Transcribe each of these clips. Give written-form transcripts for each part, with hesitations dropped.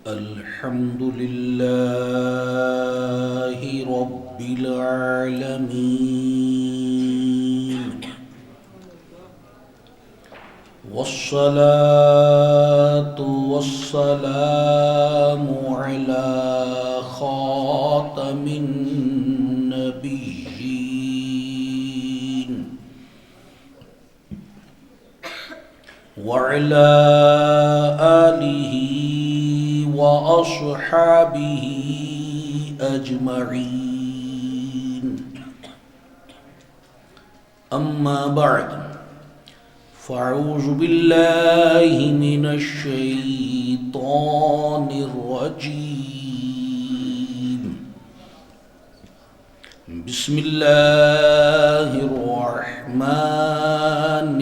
الحمد لله رب العالمين، والصلاة والسلام على خاتم النبيين وعلى آله وأصحابه أجمعين. أما بعد، فأعوذ بالله من الشيطان الرجيم. بسم الله الرحمن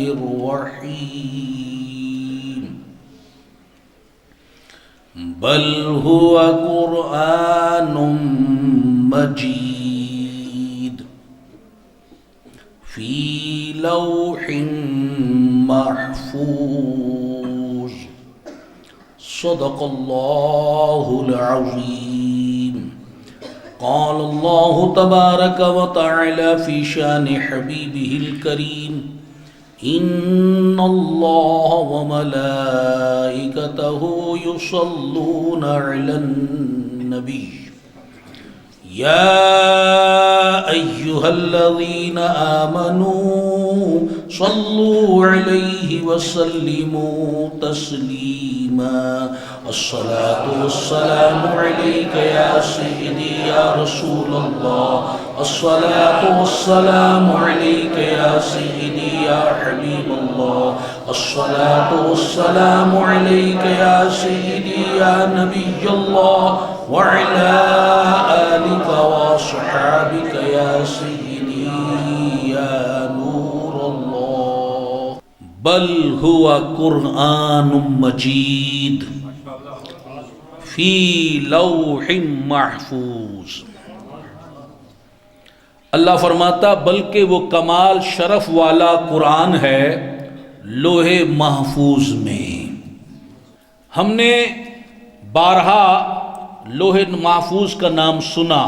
الرحيم. بل هو قرآن مجيد في لوح محفوظ. صدق الله العظيم. قال الله تبارك وتعالى في شان حبيبه الكريم: إن الله وملائكته يصلون على النبي يا أيها الذين آمنوا صلوا عليه وسلموا تسليما. الصلاة والسلام عليك يا سيدي يا رسول الله. الصلاة والسلام عليك يا سيدي يا حبيب الله. الصلاة والسلام عليك يا سيدي يا نبي الله، وعلى آلك وصحابك يا سيدي يا نور الله. بل هو قرآن مجيد فی لوح محفوظ. اللہ فرماتا بلکہ وہ کمال شرف والا قرآن ہے لوح محفوظ میں. ہم نے بارہا لوح محفوظ کا نام سنا.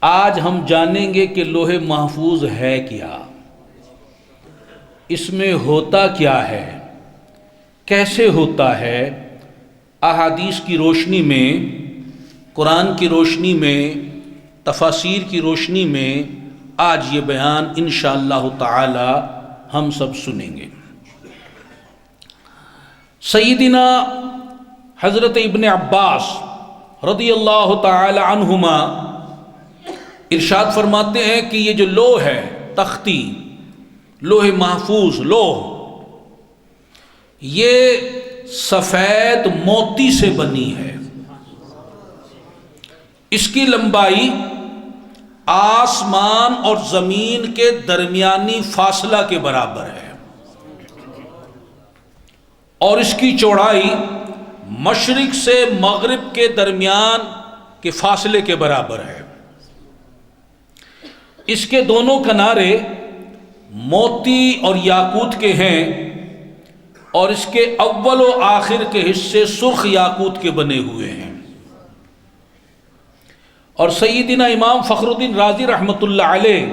آج ہم جانیں گے کہ لوح محفوظ ہے کیا، اس میں ہوتا کیا ہے، کیسے ہوتا ہے. احادیث کی روشنی میں، قرآن کی روشنی میں، تفاسیر کی روشنی میں آج یہ بیان انشاءاللہ تعالی ہم سب سنیں گے. سیدنا حضرت ابن عباس رضی اللہ تعالی عنہما ارشاد فرماتے ہیں کہ یہ جو لوح ہے، تختی، لوح محفوظ، لوح، یہ سفید موتی سے بنی ہے. اس کی لمبائی آسمان اور زمین کے درمیانی فاصلہ کے برابر ہے، اور اس کی چوڑائی مشرق سے مغرب کے درمیان کے فاصلے کے برابر ہے. اس کے دونوں کنارے موتی اور یاقوت کے ہیں، اور اس کے اول و آخر کے حصے سرخ یاقوت کے بنے ہوئے ہیں. اور سیدنا امام فخر الدین رازی رحمۃ اللہ علیہ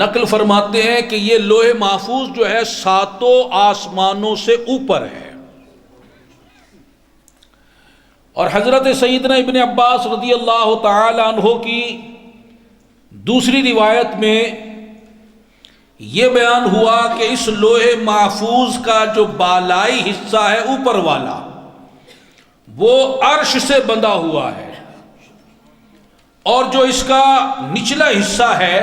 نقل فرماتے ہیں کہ یہ لوح محفوظ جو ہے ساتوں آسمانوں سے اوپر ہے. اور حضرت سیدنا ابن عباس رضی اللہ تعالی عنہ کی دوسری روایت میں یہ بیان ہوا کہ اس لوح محفوظ کا جو بالائی حصہ ہے، اوپر والا، وہ عرش سے بندھا ہوا ہے، اور جو اس کا نچلا حصہ ہے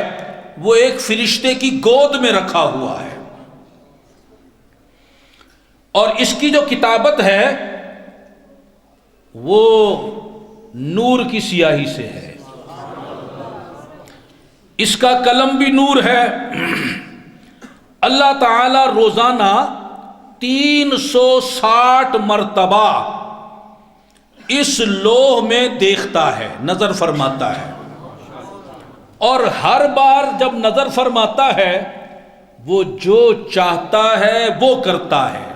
وہ ایک فرشتے کی گود میں رکھا ہوا ہے. اور اس کی جو کتابت ہے وہ نور کی سیاہی سے ہے. اس کا قلم بھی نور ہے. اللہ تعالی روزانہ 360 مرتبہ اس لوح میں دیکھتا ہے، نظر فرماتا ہے، اور ہر بار جب نظر فرماتا ہے وہ جو چاہتا ہے وہ کرتا ہے.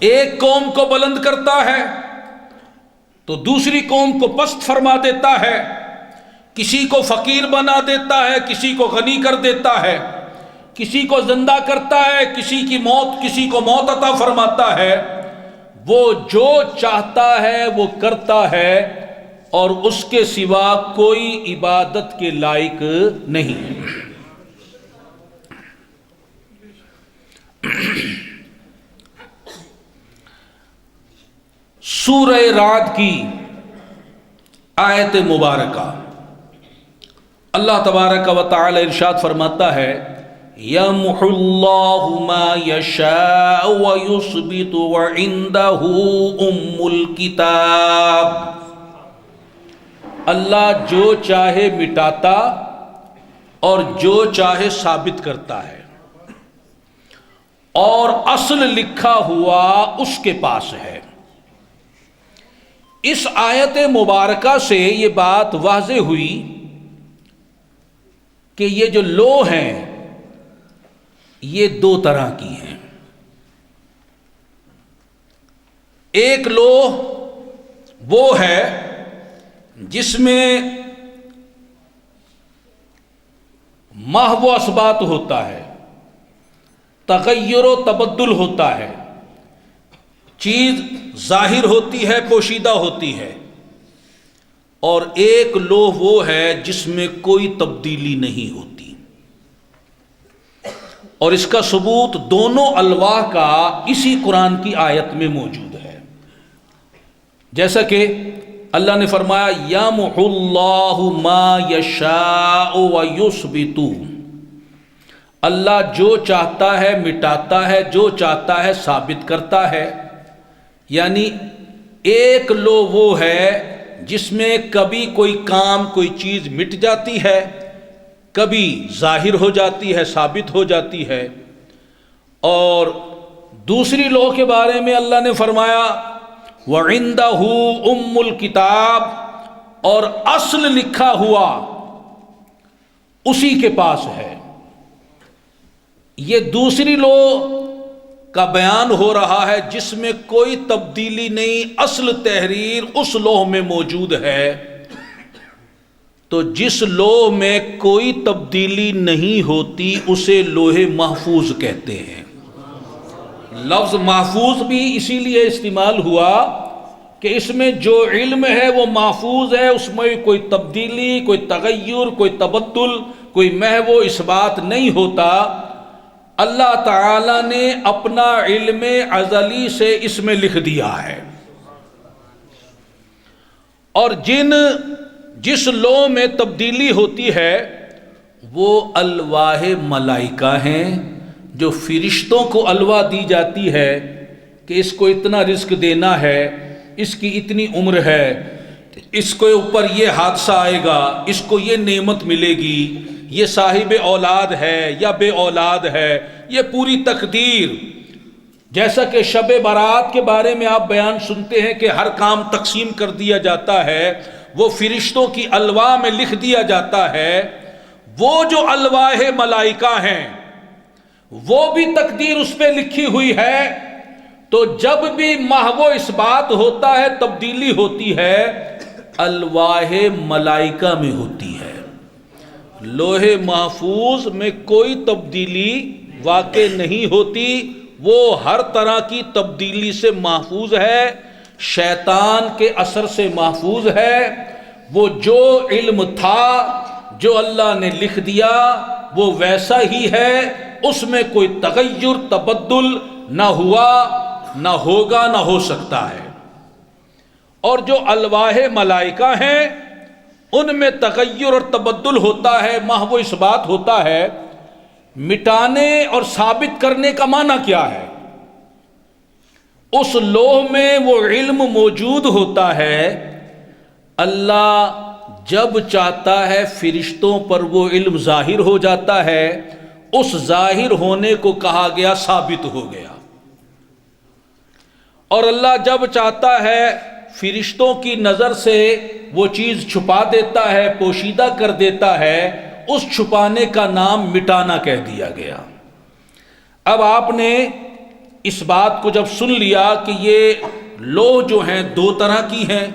ایک قوم کو بلند کرتا ہے تو دوسری قوم کو پست فرما دیتا ہے، کسی کو فقیر بنا دیتا ہے، کسی کو غنی کر دیتا ہے، کسی کو زندہ کرتا ہے، کسی کو موت عطا فرماتا ہے۔ وہ جو چاہتا ہے وہ کرتا ہے، اور اس کے سوا کوئی عبادت کے لائق نہیں ہے۔ سورہ رعد کی آیت مبارکہ، اللہ تبارک و تعالی ارشاد فرماتا ہے یمحو اللہ ما یشاء ویثبت وعندہ ام الکتاب۔ اللہ جو چاہے مٹاتا اور جو چاہے ثابت کرتا ہے، اور اصل لکھا ہوا اس کے پاس ہے۔ اس آیت مبارکہ سے یہ بات واضح ہوئی کہ یہ جو لوح ہیں یہ دو طرح کی ہیں۔ ایک لوح وہ ہے جس میں محو و اثبات ہوتا ہے، تغیر و تبدل ہوتا ہے، چیز ظاہر ہوتی ہے، پوشیدہ ہوتی ہے۔ اور ایک لوح وہ ہے جس میں کوئی تبدیلی نہیں ہوتی، اور اس کا ثبوت دونوں الواح کا اسی قرآن کی آیت میں موجود ہے۔ جیسا کہ اللہ نے فرمایا یمحو اللہ ما یشاء ویثبت، اللہ جو چاہتا ہے مٹاتا ہے، جو چاہتا ہے ثابت کرتا ہے۔ یعنی ایک لوح وہ ہے جس میں کبھی کوئی کام، کوئی چیز مٹ جاتی ہے، کبھی ظاہر ہو جاتی ہے، ثابت ہو جاتی ہے۔ اور دوسری لوح کے بارے میں اللہ نے فرمایا وَعِندَهُ أُمُّ الْكِتَابِ، اور اصل لکھا ہوا اسی کے پاس ہے۔ یہ دوسری لوح کا بیان ہو رہا ہے جس میں کوئی تبدیلی نہیں، اصل تحریر اس لوح میں موجود ہے۔ تو جس لوح میں کوئی تبدیلی نہیں ہوتی اسے لوح محفوظ کہتے ہیں۔ لفظ محفوظ بھی اسی لیے استعمال ہوا کہ اس میں جو علم ہے وہ محفوظ ہے، اس میں کوئی تبدیلی، کوئی تغیر، کوئی تبدل، کوئی محو و اثبات نہیں ہوتا۔ اللہ تعالی نے اپنا علم ازلی سے اس میں لکھ دیا ہے۔ اور جس لوح میں تبدیلی ہوتی ہے وہ الواح ملائکہ ہیں، جو فرشتوں کو الواح دی جاتی ہے کہ اس کو اتنا رزق دینا ہے، اس کی اتنی عمر ہے، اس کے اوپر یہ حادثہ آئے گا، اس کو یہ نعمت ملے گی، یہ صاحب اولاد ہے یا بے اولاد ہے، یہ پوری تقدیر۔ جیسا کہ شب برات کے بارے میں آپ بیان سنتے ہیں کہ ہر کام تقسیم کر دیا جاتا ہے، وہ فرشتوں کی الواح میں لکھ دیا جاتا ہے۔ وہ جو الواح ملائکہ ہیں وہ بھی تقدیر اس پہ لکھی ہوئی ہے۔ تو جب بھی محو اس بات ہوتا ہے، تبدیلی ہوتی ہے، الواح ملائکہ میں ہوتی ہے۔ لوح محفوظ میں کوئی تبدیلی واقع نہیں ہوتی، وہ ہر طرح کی تبدیلی سے محفوظ ہے، شیطان کے اثر سے محفوظ ہے۔ وہ جو علم تھا، جو اللہ نے لکھ دیا، وہ ویسا ہی ہے، اس میں کوئی تغیر، تبدل نہ ہوا، نہ ہوگا، نہ ہو سکتا ہے۔ اور جو الواح ملائکہ ہیں ان میں تغیر اور تبدل ہوتا ہے، محو اس بات ہوتا ہے۔ مٹانے اور ثابت کرنے کا معنی کیا ہے؟ اس لوح میں وہ علم موجود ہوتا ہے، اللہ جب چاہتا ہے فرشتوں پر وہ علم ظاہر ہو جاتا ہے، اس ظاہر ہونے کو کہا گیا ثابت ہو گیا۔ اور اللہ جب چاہتا ہے فرشتوں کی نظر سے وہ چیز چھپا دیتا ہے، پوشیدہ کر دیتا ہے، اس چھپانے کا نام مٹانا کہہ دیا گیا۔ اب آپ نے اس بات کو جب سن لیا کہ یہ لوح جو ہیں دو طرح کی ہیں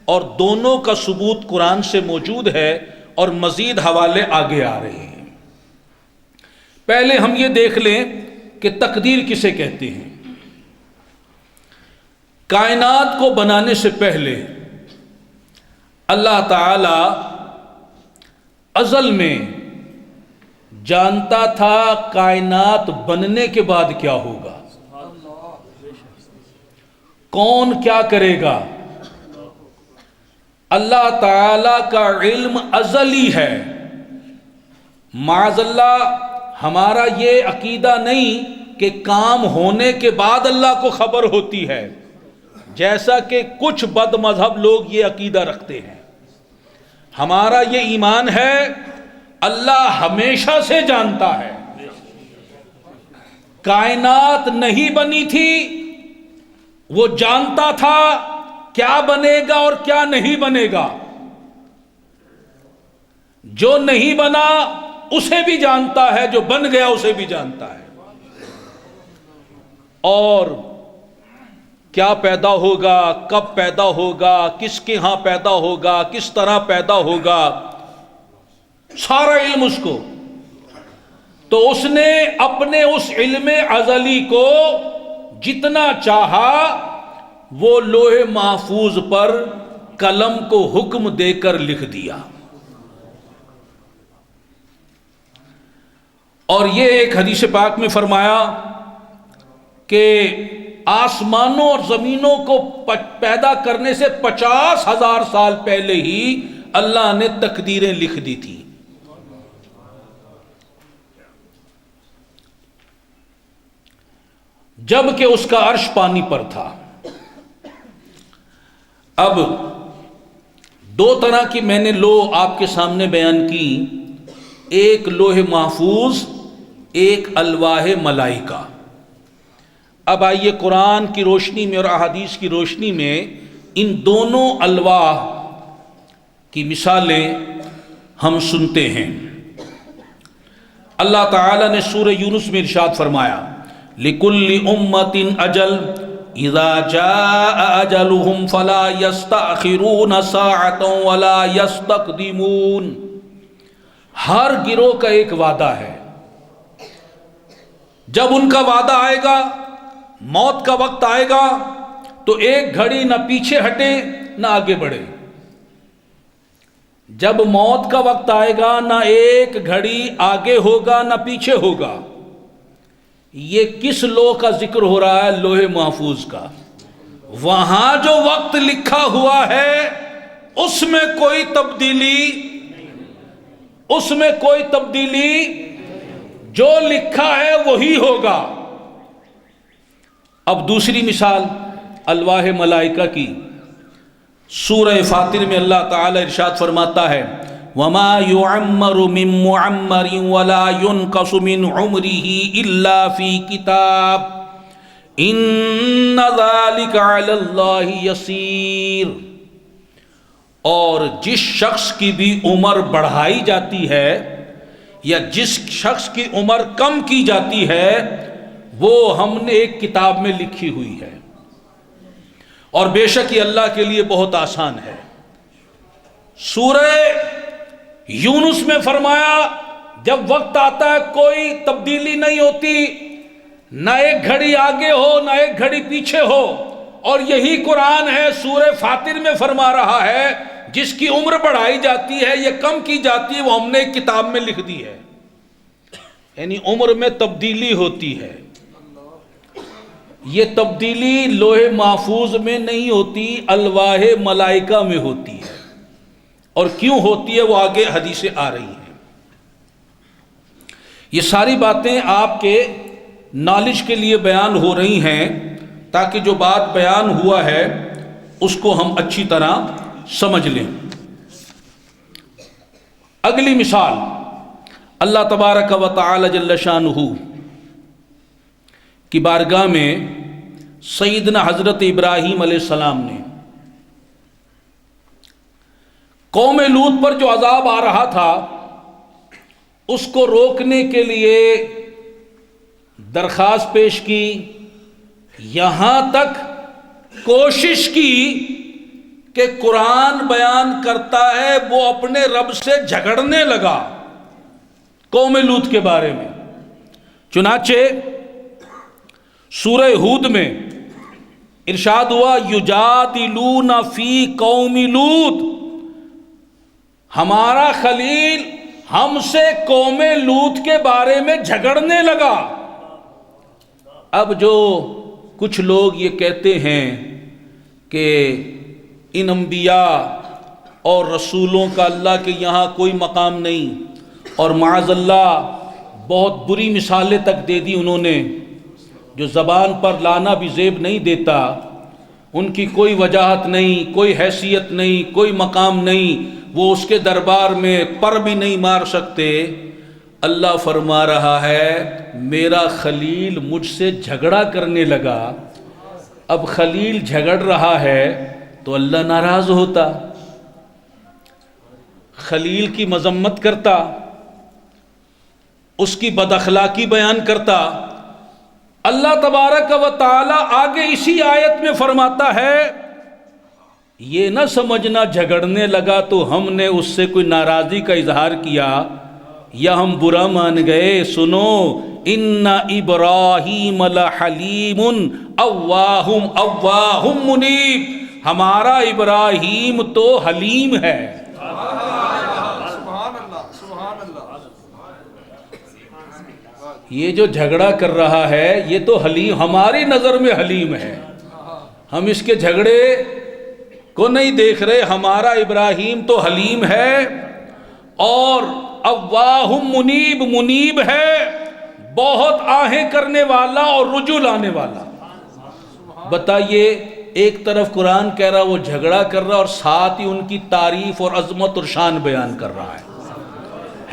اور دونوں کا ثبوت قرآن سے موجود ہے اور مزید حوالے آگے آ رہے ہیں، پہلے ہم یہ دیکھ لیں کہ تقدیر کسے کہتے ہیں۔ کائنات کو بنانے سے پہلے اللہ تعالی ازل میں جانتا تھا کائنات بننے کے بعد کیا ہوگا، کون کیا کرے گا۔ اللہ تعالی کا علم ازلی ہے۔ معاذ اللہ ہمارا یہ عقیدہ نہیں کہ کام ہونے کے بعد اللہ کو خبر ہوتی ہے، جیسا کہ کچھ بد مذہب لوگ یہ عقیدہ رکھتے ہیں۔ ہمارا یہ ایمان ہے اللہ ہمیشہ سے جانتا ہے۔ کائنات نہیں بنی تھی، وہ جانتا تھا کیا بنے گا اور کیا نہیں بنے گا۔ جو نہیں بنا اسے بھی جانتا ہے، جو بن گیا اسے بھی جانتا ہے۔ اور کیا پیدا ہوگا، کب پیدا ہوگا، کس کے ہاں پیدا ہوگا، کس طرح پیدا ہوگا، سارا علم اس کو۔ تو اس نے اپنے اس علم ازلی کو جتنا چاہا وہ لوح محفوظ پر قلم کو حکم دے کر لکھ دیا۔ اور یہ ایک حدیث پاک میں فرمایا کہ آسمانوں اور زمینوں کو پیدا کرنے سے 50,000 سال پہلے ہی اللہ نے تقدیریں لکھ دی تھی۔ جب کہ اس کا عرش پانی پر تھا۔ اب دو طرح کی میں نے لوح آپ کے سامنے بیان کی، ایک لوح محفوظ، ایک الواح ملائکہ۔ اب آئیے قرآن کی روشنی میں اور احادیث کی روشنی میں ان دونوں الواح کی مثالیں ہم سنتے ہیں۔ اللہ تعالی نے سورہ یونس میں ارشاد فرمایا لِكُلِّ أُمَّةٍ أَجَلٌ اذا جاء اجلهم فلا يستأخرون ساعة ولا يستقدمون۔ ہر گروہ کا ایک وعدہ ہے، جب ان کا وعدہ آئے گا، موت کا وقت آئے گا تو ایک گھڑی نہ پیچھے ہٹے نہ آگے بڑھے۔ جب موت کا وقت آئے گا نہ ایک گھڑی آگے ہوگا نہ پیچھے ہوگا۔ یہ کس لوح کا ذکر ہو رہا ہے؟ لوح محفوظ کا۔ وہاں جو وقت لکھا ہوا ہے اس میں کوئی تبدیلی جو لکھا ہے وہی ہوگا۔ اب دوسری مثال الواح ملائکہ کی، سورہ فاطر میں اللہ تعالی ارشاد فرماتا ہے وَمَا يُعَمَّرُ مِن مُعَمَّرٍ وَلَا يُنْقَصُ مِنْ عُمْرِهِ إِلَّا فِي كِتَابٍ إِنَّ ذَلِكَ عَلَى اللَّهِ يَسِيرٌ۔ اور جس شخص کی بھی عمر بڑھائی جاتی ہے یا جس شخص کی عمر کم کی جاتی ہے وہ ہم نے ایک کتاب میں لکھی ہوئی ہے، اور بے شک یہ اللہ کے لیے بہت آسان ہے۔ سورہ یونس میں فرمایا جب وقت آتا ہے کوئی تبدیلی نہیں ہوتی، نہ ایک گھڑی آگے ہو نہ ایک گھڑی پیچھے ہو۔ اور یہی قرآن ہے سورہ فاطر میں فرما رہا ہے جس کی عمر بڑھائی جاتی ہے یا کم کی جاتی ہے وہ ہم نے ایک کتاب میں لکھ دی ہے۔ یعنی عمر میں تبدیلی ہوتی ہے، یہ تبدیلی لوح محفوظ میں نہیں ہوتی، الواح ملائکہ میں ہوتی ہے۔ اور کیوں ہوتی ہے وہ آگے حدیثیں آ رہی ہیں۔ یہ ساری باتیں آپ کے نالج کے لیے بیان ہو رہی ہیں تاکہ جو بات بیان ہوا ہے اس کو ہم اچھی طرح سمجھ لیں۔ اگلی مثال اللہ تبارک و تعالی جل شانہ کی بارگاہ میں سیدنا حضرت ابراہیم علیہ السلام نے قوم لوط پر جو عذاب آ رہا تھا اس کو روکنے کے لیے درخواست پیش کی، یہاں تک کوشش کی کہ قرآن بیان کرتا ہے وہ اپنے رب سے جھگڑنے لگا قوم لوط کے بارے میں۔ چنانچہ سورہ ہود میں ارشاد ہوا یجادلون فی قوم لوط، ہمارا خلیل ہم سے قوم لوط کے بارے میں جھگڑنے لگا۔ اب جو کچھ لوگ یہ کہتے ہیں کہ ان انبیاء اور رسولوں کا اللہ کے یہاں کوئی مقام نہیں، اور معاذ اللہ بہت بری مثالیں تک دے دی انہوں نے، جو زبان پر لانا بھی زیب نہیں دیتا، ان کی کوئی وجاہت نہیں، کوئی حیثیت نہیں، کوئی مقام نہیں، وہ اس کے دربار میں پر بھی نہیں مار سکتے۔ اللہ فرما رہا ہے میرا خلیل مجھ سے جھگڑا کرنے لگا۔ اب خلیل جھگڑ رہا ہے تو اللہ ناراض ہوتا، خلیل کی مذمت کرتا، اس کی بد اخلاقی بیان کرتا۔ اللہ تبارک و تعالی آگے اسی آیت میں فرماتا ہے یہ نہ سمجھنا جھگڑنے لگا تو ہم نے اس سے کوئی ناراضی کا اظہار کیا یا ہم برا مان گئے۔ سنو ان ابراہیم لحلیم اواہ منیب، ہمارا ابراہیم تو حلیم ہے۔ یہ جو جھگڑا کر رہا ہے یہ تو حلیم، ہماری نظر میں حلیم ہے، ہم اس کے جھگڑے کو نہیں دیکھ رہے، ہمارا ابراہیم تو حلیم ہے اور اواہ منیب، منیب ہے بہت آہیں کرنے والا اور رجوع لانے والا۔ بتائیے ایک طرف قرآن کہہ رہا وہ جھگڑا کر رہا اور ساتھ ہی ان کی تعریف اور عظمت اور شان بیان کر رہا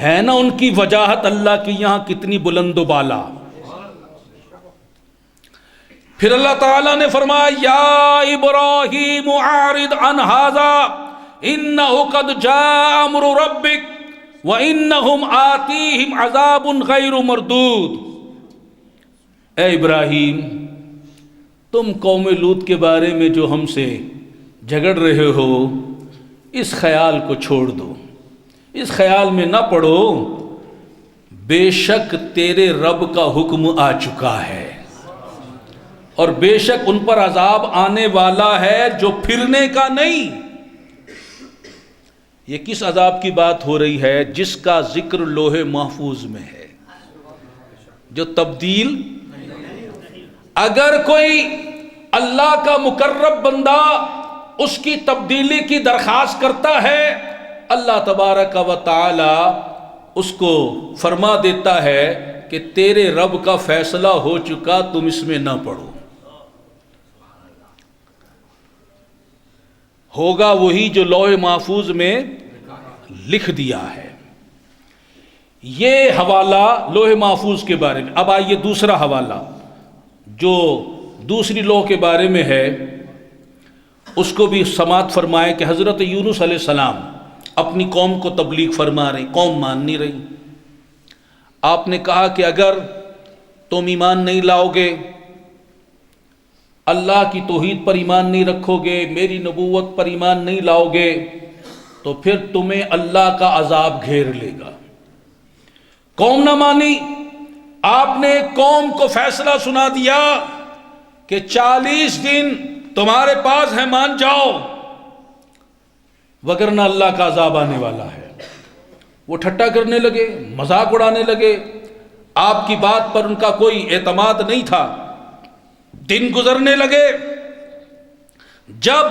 ہے نا ان کی وجاہت اللہ کی یہاں کتنی بلند و بالا۔ پھر اللہ تعالیٰ نے فرمایا یا ابراہیم اعرض عن ھذا انہ قد جاء امر ربک وانہم آتیہم عذاب غیر مردود۔ اے ابراہیم تم قوم لوط کے بارے میں جو ہم سے جھگڑ رہے ہو اس خیال کو چھوڑ دو، اس خیال میں نہ پڑو، بے شک تیرے رب کا حکم آ چکا ہے اور بے شک ان پر عذاب آنے والا ہے جو پھرنے کا نہیں۔ یہ کس عذاب کی بات ہو رہی ہے؟ جس کا ذکر لوح محفوظ میں ہے، جو تبدیل۔ اگر کوئی اللہ کا مقرب بندہ اس کی تبدیلی کی درخواست کرتا ہے، اللہ تبارک و تعالی اس کو فرما دیتا ہے کہ تیرے رب کا فیصلہ ہو چکا، تم اس میں نہ پڑو، ہوگا وہی جو لوح محفوظ میں لکھ دیا ہے۔ یہ حوالہ لوح محفوظ کے بارے میں۔ اب آئیے دوسرا حوالہ جو دوسری لوح کے بارے میں ہے، اس کو بھی سماعت فرمائے کہ حضرت یونس علیہ السلام اپنی قوم کو تبلیغ فرما رہے، قوم مان نہیں رہی۔ آپ نے کہا کہ اگر تم ایمان نہیں لاؤ گے، اللہ کی توحید پر ایمان نہیں رکھو گے، میری نبوت پر ایمان نہیں لاؤ گے، تو پھر تمہیں اللہ کا عذاب گھیر لے گا۔ قوم نہ مانی، آپ نے قوم کو فیصلہ سنا دیا کہ 40 دن تمہارے پاس ہے، مان جاؤ وگرنہ اللہ کا عذاب آنے والا ہے۔ وہ ٹھٹا کرنے لگے، مذاق اڑانے لگے، آپ کی بات پر ان کا کوئی اعتماد نہیں تھا۔ دن گزرنے لگے، جب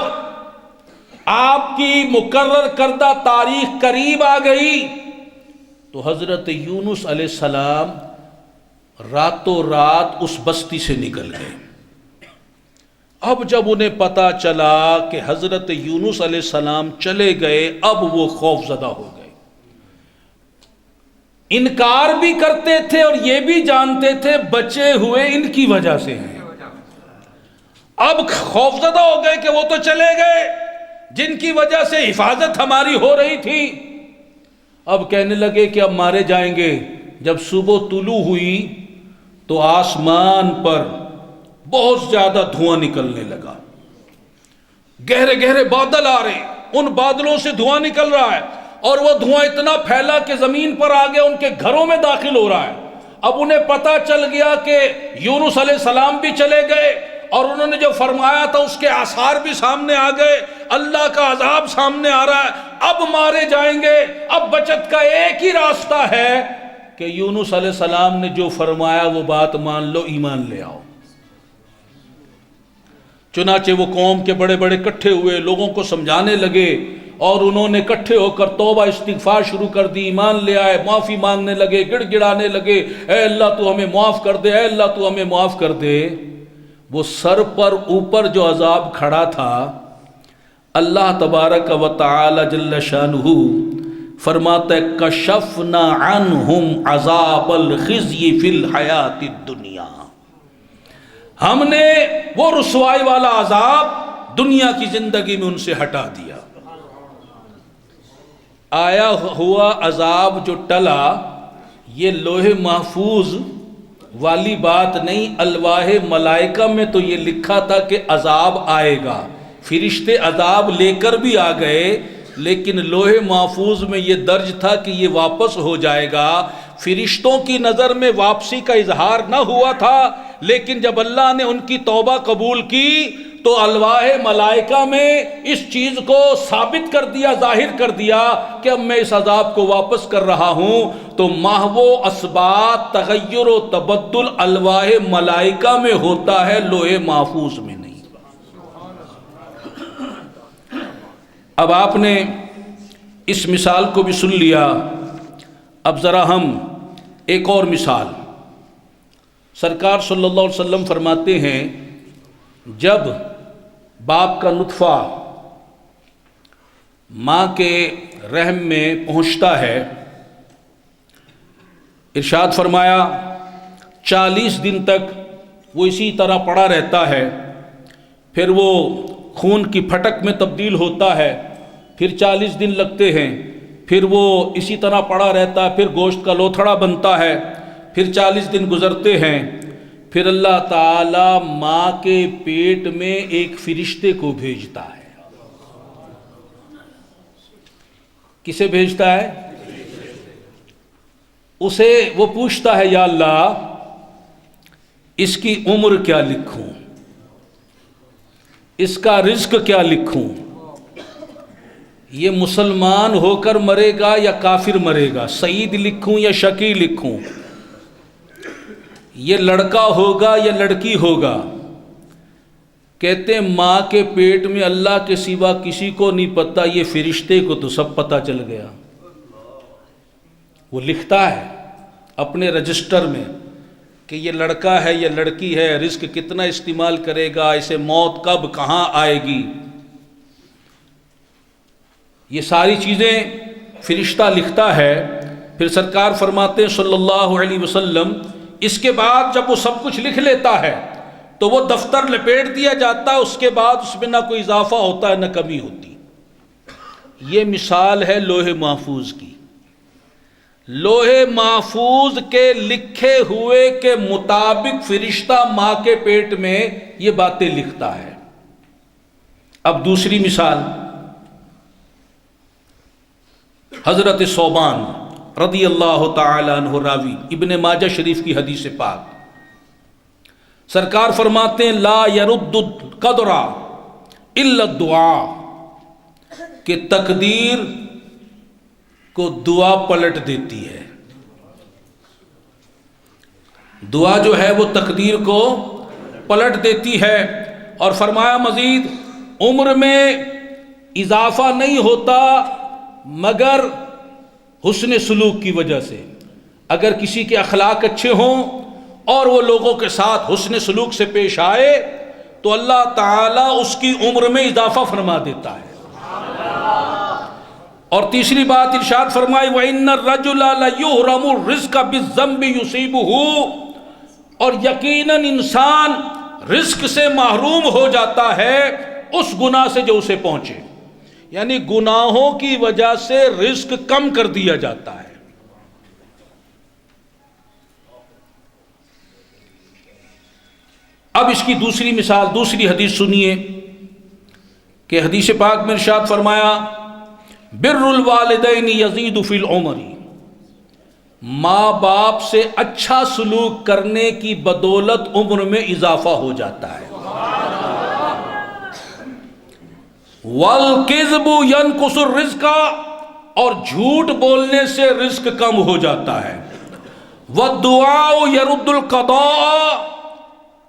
آپ کی مقرر کردہ تاریخ قریب آ گئی تو حضرت یونس علیہ السلام راتوں رات اس بستی سے نکل گئے۔ اب جب انہیں پتا چلا کہ حضرت یونس علیہ السلام چلے گئے، اب وہ خوف زدہ ہو گئے۔ انکار بھی کرتے تھے اور یہ بھی جانتے تھے بچے ہوئے ان کی وجہ سے ہیں۔ اب خوف زدہ ہو گئے کہ وہ تو چلے گئے جن کی وجہ سے حفاظت ہماری ہو رہی تھی۔ اب کہنے لگے کہ اب مارے جائیں گے۔ جب صبح طلوع ہوئی تو آسمان پر بہت زیادہ دھواں نکلنے لگا، گہرے گہرے بادل آ رہے، ان بادلوں سے دھواں نکل رہا ہے، اور وہ دھواں اتنا پھیلا کہ زمین پر آ گیا، ان کے گھروں میں داخل ہو رہا ہے۔ اب انہیں پتہ چل گیا کہ یونس علیہ السلام بھی چلے گئے، اور انہوں نے جو فرمایا تھا اس کے آثار بھی سامنے آ گئے، اللہ کا عذاب سامنے آ رہا ہے، اب مارے جائیں گے۔ اب بچت کا ایک ہی راستہ ہے کہ یونس علیہ السلام نے جو فرمایا وہ بات مان لو، ایمان لے آؤ۔ چنانچہ وہ قوم کے بڑے بڑے اکٹھے ہوئے، لوگوں کو سمجھانے لگے، اور انہوں نے اکٹھے ہو کر توبہ استغفار شروع کر دی، ایمان لے آئے، معافی مانگنے لگے، گڑ گڑانے لگے، اے اللہ تو ہمیں معاف کر دے، اے اللہ تو ہمیں معاف کر دے۔ وہ سر پر اوپر جو عذاب کھڑا تھا، اللہ تبارک و تعالی جل شانہ فرماتا ہے کشفنا عنہم عذاب الخزی فی الحیات الدنیا، ہم نے وہ رسوائی والا عذاب دنیا کی زندگی میں ان سے ہٹا دیا۔ آیا ہوا عذاب جو ٹلا، یہ لوح محفوظ والی بات نہیں، الواح ملائکہ میں تو یہ لکھا تھا کہ عذاب آئے گا، فرشتے عذاب لے کر بھی آ گئے، لیکن لوح محفوظ میں یہ درج تھا کہ یہ واپس ہو جائے گا۔ فرشتوں کی نظر میں واپسی کا اظہار نہ ہوا تھا، لیکن جب اللہ نے ان کی توبہ قبول کی تو الواح ملائکہ میں اس چیز کو ثابت کر دیا، ظاہر کر دیا کہ اب میں اس عذاب کو واپس کر رہا ہوں۔ تو محو اسباب تغیر و تبدل الواح ملائکہ میں ہوتا ہے، لوح محفوظ میں نہیں۔ اب آپ نے اس مثال کو بھی سن لیا، اب ذرا ہم ایک اور مثال۔ سرکار صلی اللہ علیہ وسلم فرماتے ہیں جب باپ کا نطفہ ماں کے رحم میں پہنچتا ہے، ارشاد فرمایا 40 دن تک وہ اسی طرح پڑا رہتا ہے، پھر وہ خون کی پھٹک میں تبدیل ہوتا ہے، پھر 40 دن لگتے ہیں، پھر وہ اسی طرح پڑا رہتا ہے، پھر گوشت کا لوتھڑا بنتا ہے، پھر 40 دن گزرتے ہیں، پھر اللہ تعالیٰ ماں کے پیٹ میں ایک فرشتے کو بھیجتا ہے۔ کسے بھیجتا ہے؟ اسے وہ پوچھتا ہے یا اللہ اس کی عمر کیا لکھوں، اس کا رزق کیا لکھوں، یہ مسلمان ہو کر مرے گا یا کافر مرے گا، سعید لکھوں یا شقی لکھوں، یہ لڑکا ہوگا یا لڑکی ہوگا۔ کہتے ہیں ماں کے پیٹ میں اللہ کے سوا کسی کو نہیں پتہ، یہ فرشتے کو تو سب پتہ چل گیا۔ وہ لکھتا ہے اپنے رجسٹر میں کہ یہ لڑکا ہے یا لڑکی ہے، رزق کتنا استعمال کرے گا، اسے موت کب کہاں آئے گی، یہ ساری چیزیں فرشتہ لکھتا ہے۔ پھر سرکار فرماتے ہیں صلی اللہ علیہ وسلم اس کے بعد جب وہ سب کچھ لکھ لیتا ہے تو وہ دفتر لپیٹ دیا جاتا ہے، اس کے بعد اس میں نہ کوئی اضافہ ہوتا ہے نہ کمی ہوتی۔ یہ مثال ہے لوح محفوظ کی۔ لوح محفوظ کے لکھے ہوئے کے مطابق فرشتہ ماں کے پیٹ میں یہ باتیں لکھتا ہے۔ اب دوسری مثال، حضرت ثوبان رضی اللہ تعالی عنہ راوی، ابن ماجہ شریف کی حدیث پاک، سرکار فرماتے ہیں لا يرد القدر الا الدعاء، کہ تقدیر کو دعا پلٹ دیتی ہے۔ دعا جو ہے وہ تقدیر کو پلٹ دیتی ہے۔ اور فرمایا مزید عمر میں اضافہ نہیں ہوتا مگر حسن سلوک کی وجہ سے۔ اگر کسی کے اخلاق اچھے ہوں اور وہ لوگوں کے ساتھ حسن سلوک سے پیش آئے تو اللہ تعالیٰ اس کی عمر میں اضافہ فرما دیتا ہے۔ اور تیسری بات ارشاد فرمائی وَإِنَّ الرَّجُلَ لَيُحْرَمُ الرِّزْقَ بِالذَّنبِ يُصِيبُهُ، اور یقیناً انسان رزق سے محروم ہو جاتا ہے اس گناہ سے جو اسے پہنچے، یعنی گناہوں کی وجہ سے رزق کم کر دیا جاتا ہے۔ اب اس کی دوسری مثال، دوسری حدیث سنیے کہ حدیث پاک میں ارشاد فرمایا بر الوالدین یزید فی العمر، ماں باپ سے اچھا سلوک کرنے کی بدولت عمر میں اضافہ ہو جاتا ہے۔ والکذب ینقص الرزق، اور جھوٹ بولنے سے رزق کم ہو جاتا ہے۔ والدعاء یرد القضاء،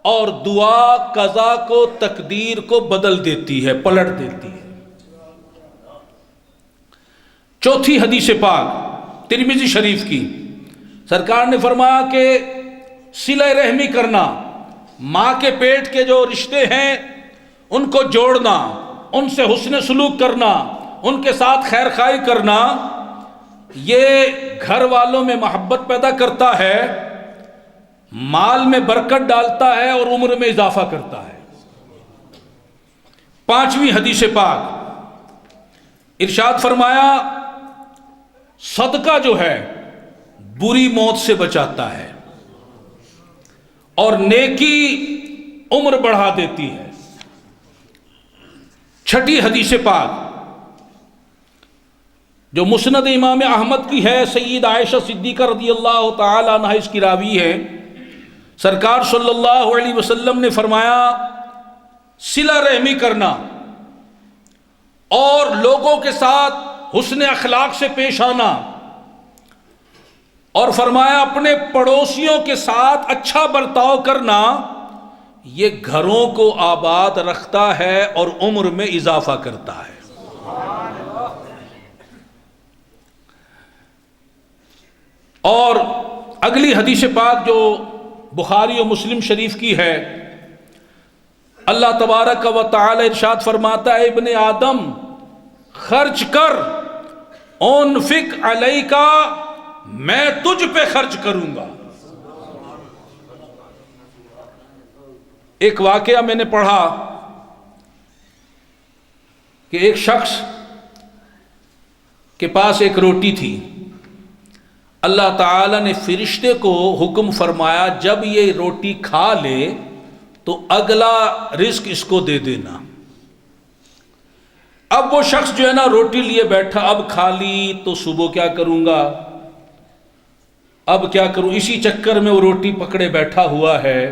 اور دعا قضا کو، تقدیر کو بدل دیتی ہے، پلٹ دیتی ہے۔ چوتھی حدیث پاک ترمذی شریف کی، سرکار نے فرمایا کہ صلہ رحمی کرنا، ماں کے پیٹ کے جو رشتے ہیں ان کو جوڑنا، ان سے حسن سلوک کرنا، ان کے ساتھ خیر خواہی کرنا، یہ گھر والوں میں محبت پیدا کرتا ہے، مال میں برکت ڈالتا ہے اور عمر میں اضافہ کرتا ہے۔ پانچویں حدیث پاک ارشاد فرمایا صدقہ جو ہے بری موت سے بچاتا ہے اور نیکی عمر بڑھا دیتی ہے۔ چھٹی حدیث پاک جو مسند امام احمد کی ہے، سید عائشہ صدیقہ رضی اللہ تعالی عنہ اس کی راوی ہے، سرکار صلی اللہ علیہ وسلم نے فرمایا صلہ رحمی کرنا اور لوگوں کے ساتھ حسن اخلاق سے پیش آنا، اور فرمایا اپنے پڑوسیوں کے ساتھ اچھا برتاؤ کرنا، یہ گھروں کو آباد رکھتا ہے اور عمر میں اضافہ کرتا ہے۔ اور اگلی حدیث پاک جو بخاری و مسلم شریف کی ہے، اللہ تبارک و تعالی ارشاد فرماتا ہے ابن آدم خرچ کر، انفق علیک، میں تجھ پہ خرچ کروں گا۔ ایک واقعہ میں نے پڑھا کہ ایک شخص کے پاس ایک روٹی تھی، اللہ تعالیٰ نے فرشتے کو حکم فرمایا جب یہ روٹی کھا لے تو اگلا رزق اس کو دے دینا۔ اب وہ شخص جو ہے نا روٹی لیے بیٹھا، اب کھا لی تو صبح کیا کروں گا، اب کیا کروں، اسی چکر میں وہ روٹی پکڑے بیٹھا ہوا ہے۔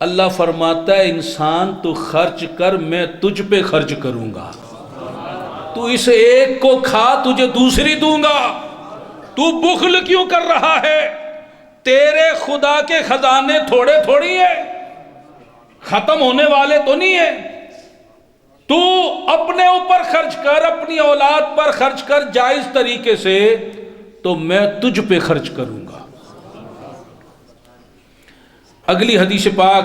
اللہ فرماتا ہے انسان تو خرچ کر، میں تجھ پہ خرچ کروں گا، تو اس ایک کو کھا تجھے دوسری دوں گا، تو بخل کیوں کر رہا ہے؟ تیرے خدا کے خزانے تھوڑے تھوڑی ہیں، ختم ہونے والے تو نہیں ہیں۔ تو اپنے اوپر خرچ کر، اپنی اولاد پر خرچ کر جائز طریقے سے، تو میں تجھ پہ خرچ کروں گا۔ اگلی حدیث پاک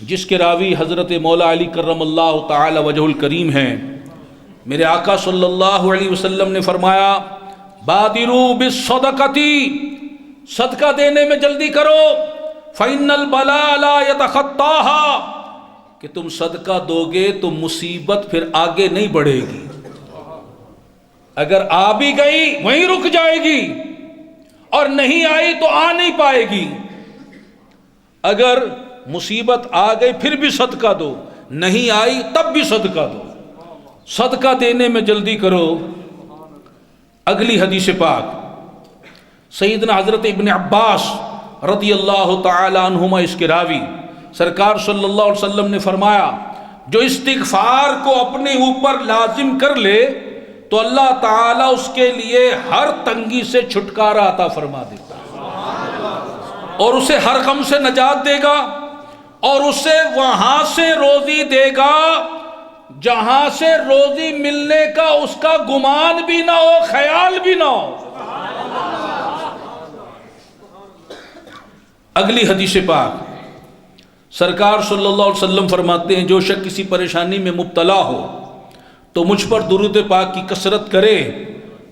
جس کے راوی حضرت مولا علی کرم اللہ تعالی وجہ الکریم ہیں، میرے آقا صلی اللہ علیہ وسلم نے فرمایا بادروا بالصدقۃ، صدقہ دینے میں جلدی کرو، فإن البلاء لا يتخطاها، کہ تم صدقہ دو گے تو مصیبت پھر آگے نہیں بڑھے گی، اگر آ بھی گئی وہیں رک جائے گی، اور نہیں آئی تو آ نہیں پائے گی۔ اگر مصیبت آ گئی پھر بھی صدقہ دو، نہیں آئی تب بھی صدقہ دو، صدقہ دینے میں جلدی کرو۔ اگلی حدیث پاک سیدنا حضرت ابن عباس رضی اللہ تعالی عنہما اس کے راوی، سرکار صلی اللہ علیہ وسلم نے فرمایا جو استغفار کو اپنے اوپر لازم کر لے تو اللہ تعالیٰ اس کے لیے ہر تنگی سے چھٹکارا عطا فرما دیتا ہے، اور اسے ہر غم سے نجات دے گا، اور اسے وہاں سے روزی دے گا جہاں سے روزی ملنے کا اس کا گمان بھی نہ ہو، خیال بھی نہ ہو۔ اگلی حدیث پاک سرکار صلی اللہ علیہ وسلم فرماتے ہیں جو شخص کسی پریشانی میں مبتلا ہو تو مجھ پر درود پاک کی کثرت کرے،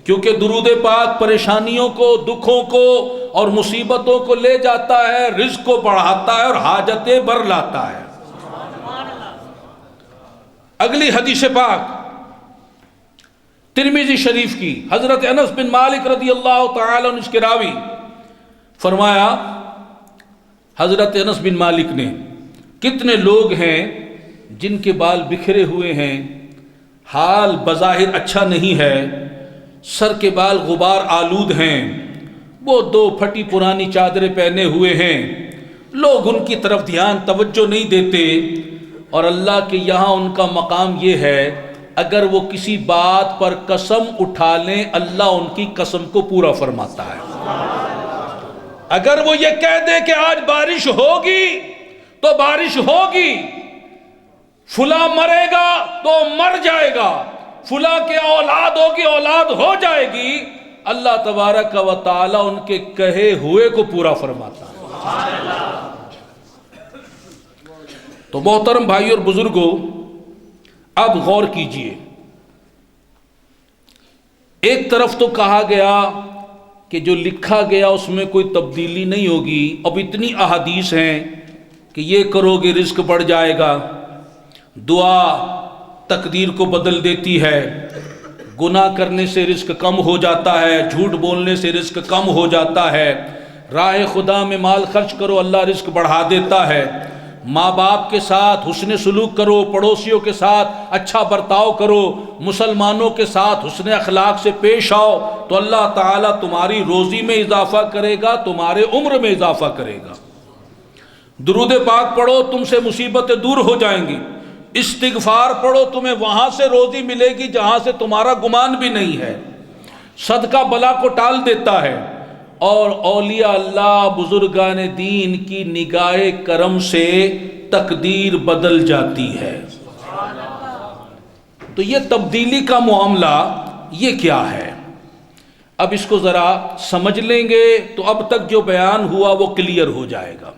کیونکہ درود پاک پریشانیوں کو، دکھوں کو اور مصیبتوں کو لے جاتا ہے، رزق کو بڑھاتا ہے اور حاجتیں بھر لاتا ہے۔ اگلی حدیث پاک ترمذی شریف کی، حضرت انس بن مالک رضی اللہ تعالی عنہ اس کے راوی، فرمایا حضرت انس بن مالک نے، کتنے لوگ ہیں جن کے بال بکھرے ہوئے ہیں، حال بظاہر اچھا نہیں ہے، سر کے بال غبار آلود ہیں، وہ 2 پھٹی پرانی چادریں پہنے ہوئے ہیں، لوگ ان کی طرف دھیان توجہ نہیں دیتے، اور اللہ کے یہاں ان کا مقام یہ ہے اگر وہ کسی بات پر قسم اٹھا لیں اللہ ان کی قسم کو پورا فرماتا ہے۔ اگر وہ یہ کہہ دے کہ آج بارش ہوگی تو بارش ہوگی، فلاں مرے گا تو مر جائے گا، فلاں کے اولاد ہوگی اولاد ہو جائے گی، اللہ تبارک و تعالی ان کے کہے ہوئے کو پورا فرماتا ہے۔ تو محترم بھائی اور بزرگوں، اب غور کیجئے، ایک طرف تو کہا گیا کہ جو لکھا گیا اس میں کوئی تبدیلی نہیں ہوگی، اب اتنی احادیث ہیں کہ یہ کرو گے رزق بڑھ جائے گا، دعا تقدیر کو بدل دیتی ہے، گناہ کرنے سے رزق کم ہو جاتا ہے، جھوٹ بولنے سے رزق کم ہو جاتا ہے، راہ خدا میں مال خرچ کرو اللہ رزق بڑھا دیتا ہے، ماں باپ کے ساتھ حسن سلوک کرو، پڑوسیوں کے ساتھ اچھا برتاؤ کرو، مسلمانوں کے ساتھ حسن اخلاق سے پیش آؤ تو اللہ تعالیٰ تمہاری روزی میں اضافہ کرے گا، تمہارے عمر میں اضافہ کرے گا، درود پاک پڑھو تم سے مصیبتیں دور ہو جائیں گی، استغفار پڑھو تمہیں وہاں سے روزی ملے گی جہاں سے تمہارا گمان بھی نہیں ہے، صدقہ بلا کو ٹال دیتا ہے، اور اولیاء اللہ بزرگان دین کی نگاہ کرم سے تقدیر بدل جاتی ہے۔ تو یہ تبدیلی کا معاملہ یہ کیا ہے؟ اب اس کو ذرا سمجھ لیں گے تو اب تک جو بیان ہوا وہ کلیئر ہو جائے گا۔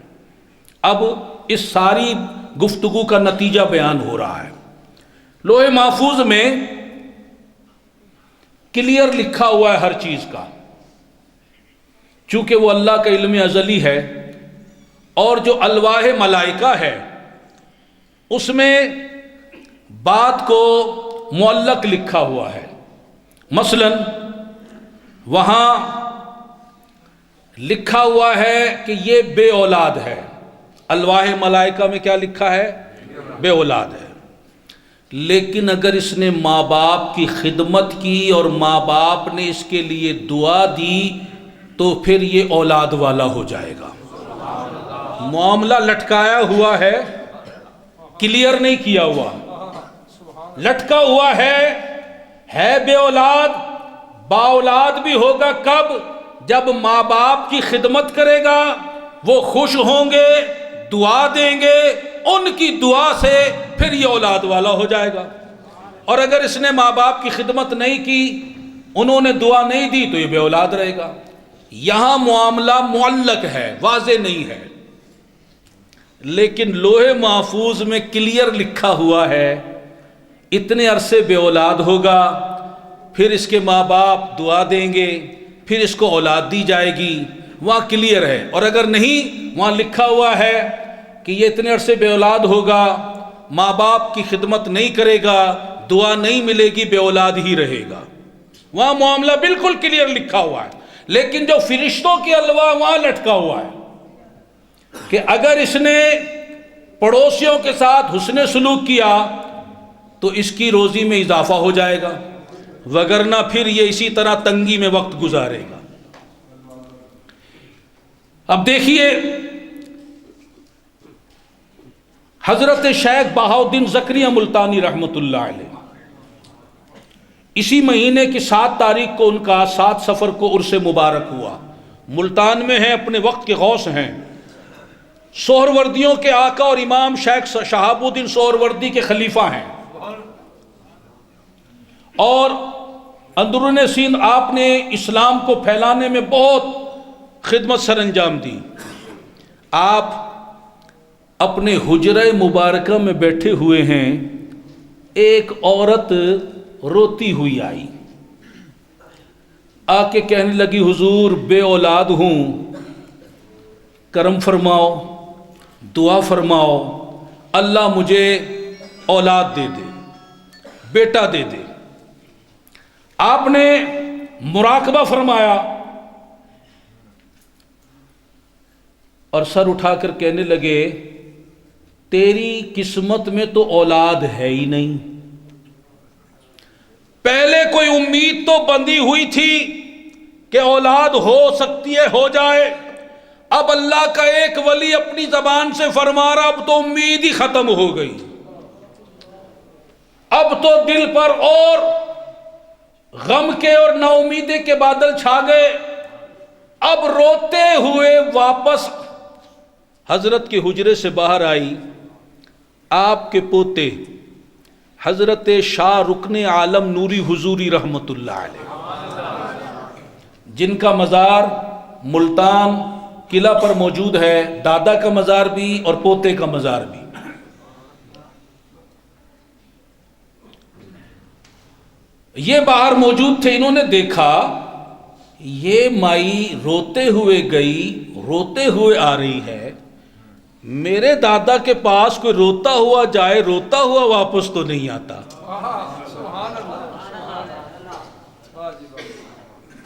اب اس ساری گفتگو کا نتیجہ بیان ہو رہا ہے۔ لوح محفوظ میں کلیئر لکھا ہوا ہے ہر چیز کا، چونکہ وہ اللہ کا علم ازلی ہے، اور جو الواح ملائکہ ہے اس میں بات کو معلق لکھا ہوا ہے، مثلا وہاں لکھا ہوا ہے کہ یہ بے اولاد ہے، الواح ملائکہ میں کیا لکھا ہے؟ بے اولاد ہے، لیکن اگر اس نے ماں باپ کی خدمت کی اور ماں باپ نے اس کے لیے دعا دی تو پھر یہ اولاد والا ہو جائے گا۔ معاملہ لٹکایا ہوا ہے، کلیئر نہیں کیا ہوا، لٹکا ہوا ہے بے اولاد، با اولاد بھی ہوگا کب؟ جب ماں باپ کی خدمت کرے گا، وہ خوش ہوں گے، دعا دیں گے، ان کی دعا سے پھر یہ اولاد والا ہو جائے گا، اور اگر اس نے ماں باپ کی خدمت نہیں کی، انہوں نے دعا نہیں دی تو یہ بے اولاد رہے گا۔ یہاں معاملہ معلق ہے، واضح نہیں ہے، لیکن لوح محفوظ میں کلیئر لکھا ہوا ہے اتنے عرصے بے اولاد ہوگا، پھر اس کے ماں باپ دعا دیں گے، پھر اس کو اولاد دی جائے گی، وہاں کلیئر ہے، اور اگر نہیں وہاں لکھا ہوا ہے کہ یہ اتنے عرصے بے اولاد ہوگا، ماں باپ کی خدمت نہیں کرے گا، دعا نہیں ملے گی، بے اولاد ہی رہے گا، وہاں معاملہ بالکل کلیئر لکھا ہوا ہے۔ لیکن جو فرشتوں کی الواح وہاں لٹکا ہوا ہے کہ اگر اس نے پڑوسیوں کے ساتھ حسن سلوک کیا تو اس کی روزی میں اضافہ ہو جائے گا، وگرنہ پھر یہ اسی طرح تنگی میں وقت گزارے گا۔ اب دیکھیے حضرت شیخ بہاؤالدین زکریا ملتانی رحمۃ اللہ علیہ، اسی مہینے کی 7 تاریخ کو ان کا 7 صفر کو عرس مبارک ہوا، ملتان میں ہیں، اپنے وقت کے غوث ہیں، سہروردیوں کے آقا اور امام شیخ شہاب الدین سہروردی کے خلیفہ ہیں، اور اندرون سندھ آپ نے اسلام کو پھیلانے میں بہت خدمت سر انجام دی۔ آپ اپنے حجرہ مبارکہ میں بیٹھے ہوئے ہیں، ایک عورت روتی ہوئی آئی، آ کے کہنے لگی حضور بے اولاد ہوں، کرم فرماؤ، دعا فرماؤ، اللہ مجھے اولاد دے دے، بیٹا دے دے۔ آپ نے مراقبہ فرمایا اور سر اٹھا کر کہنے لگے تیری قسمت میں تو اولاد ہے ہی نہیں. پہلے کوئی امید تو بندھی ہوئی تھی کہ اولاد ہو سکتی ہے، ہو جائے. اب اللہ کا ایک ولی اپنی زبان سے فرما رہا اب تو امید ہی ختم ہو گئی. اب تو دل پر اور غم کے اور نا امیدی کے بادل چھا گئے. اب روتے ہوئے واپس حضرت کے حجرے سے باہر آئی. آپ کے پوتے حضرت شاہ رکن عالم نوری حضوری رحمت اللہ علیہ، جن کا مزار ملتان قلعہ پر موجود ہے، دادا کا مزار بھی اور پوتے کا مزار بھی. یہ باہر موجود تھے. انہوں نے دیکھا یہ مائی روتے ہوئے گئی، روتے ہوئے آ رہی ہے. میرے دادا کے پاس کوئی روتا ہوا جائے، روتا ہوا واپس تو نہیں آتا.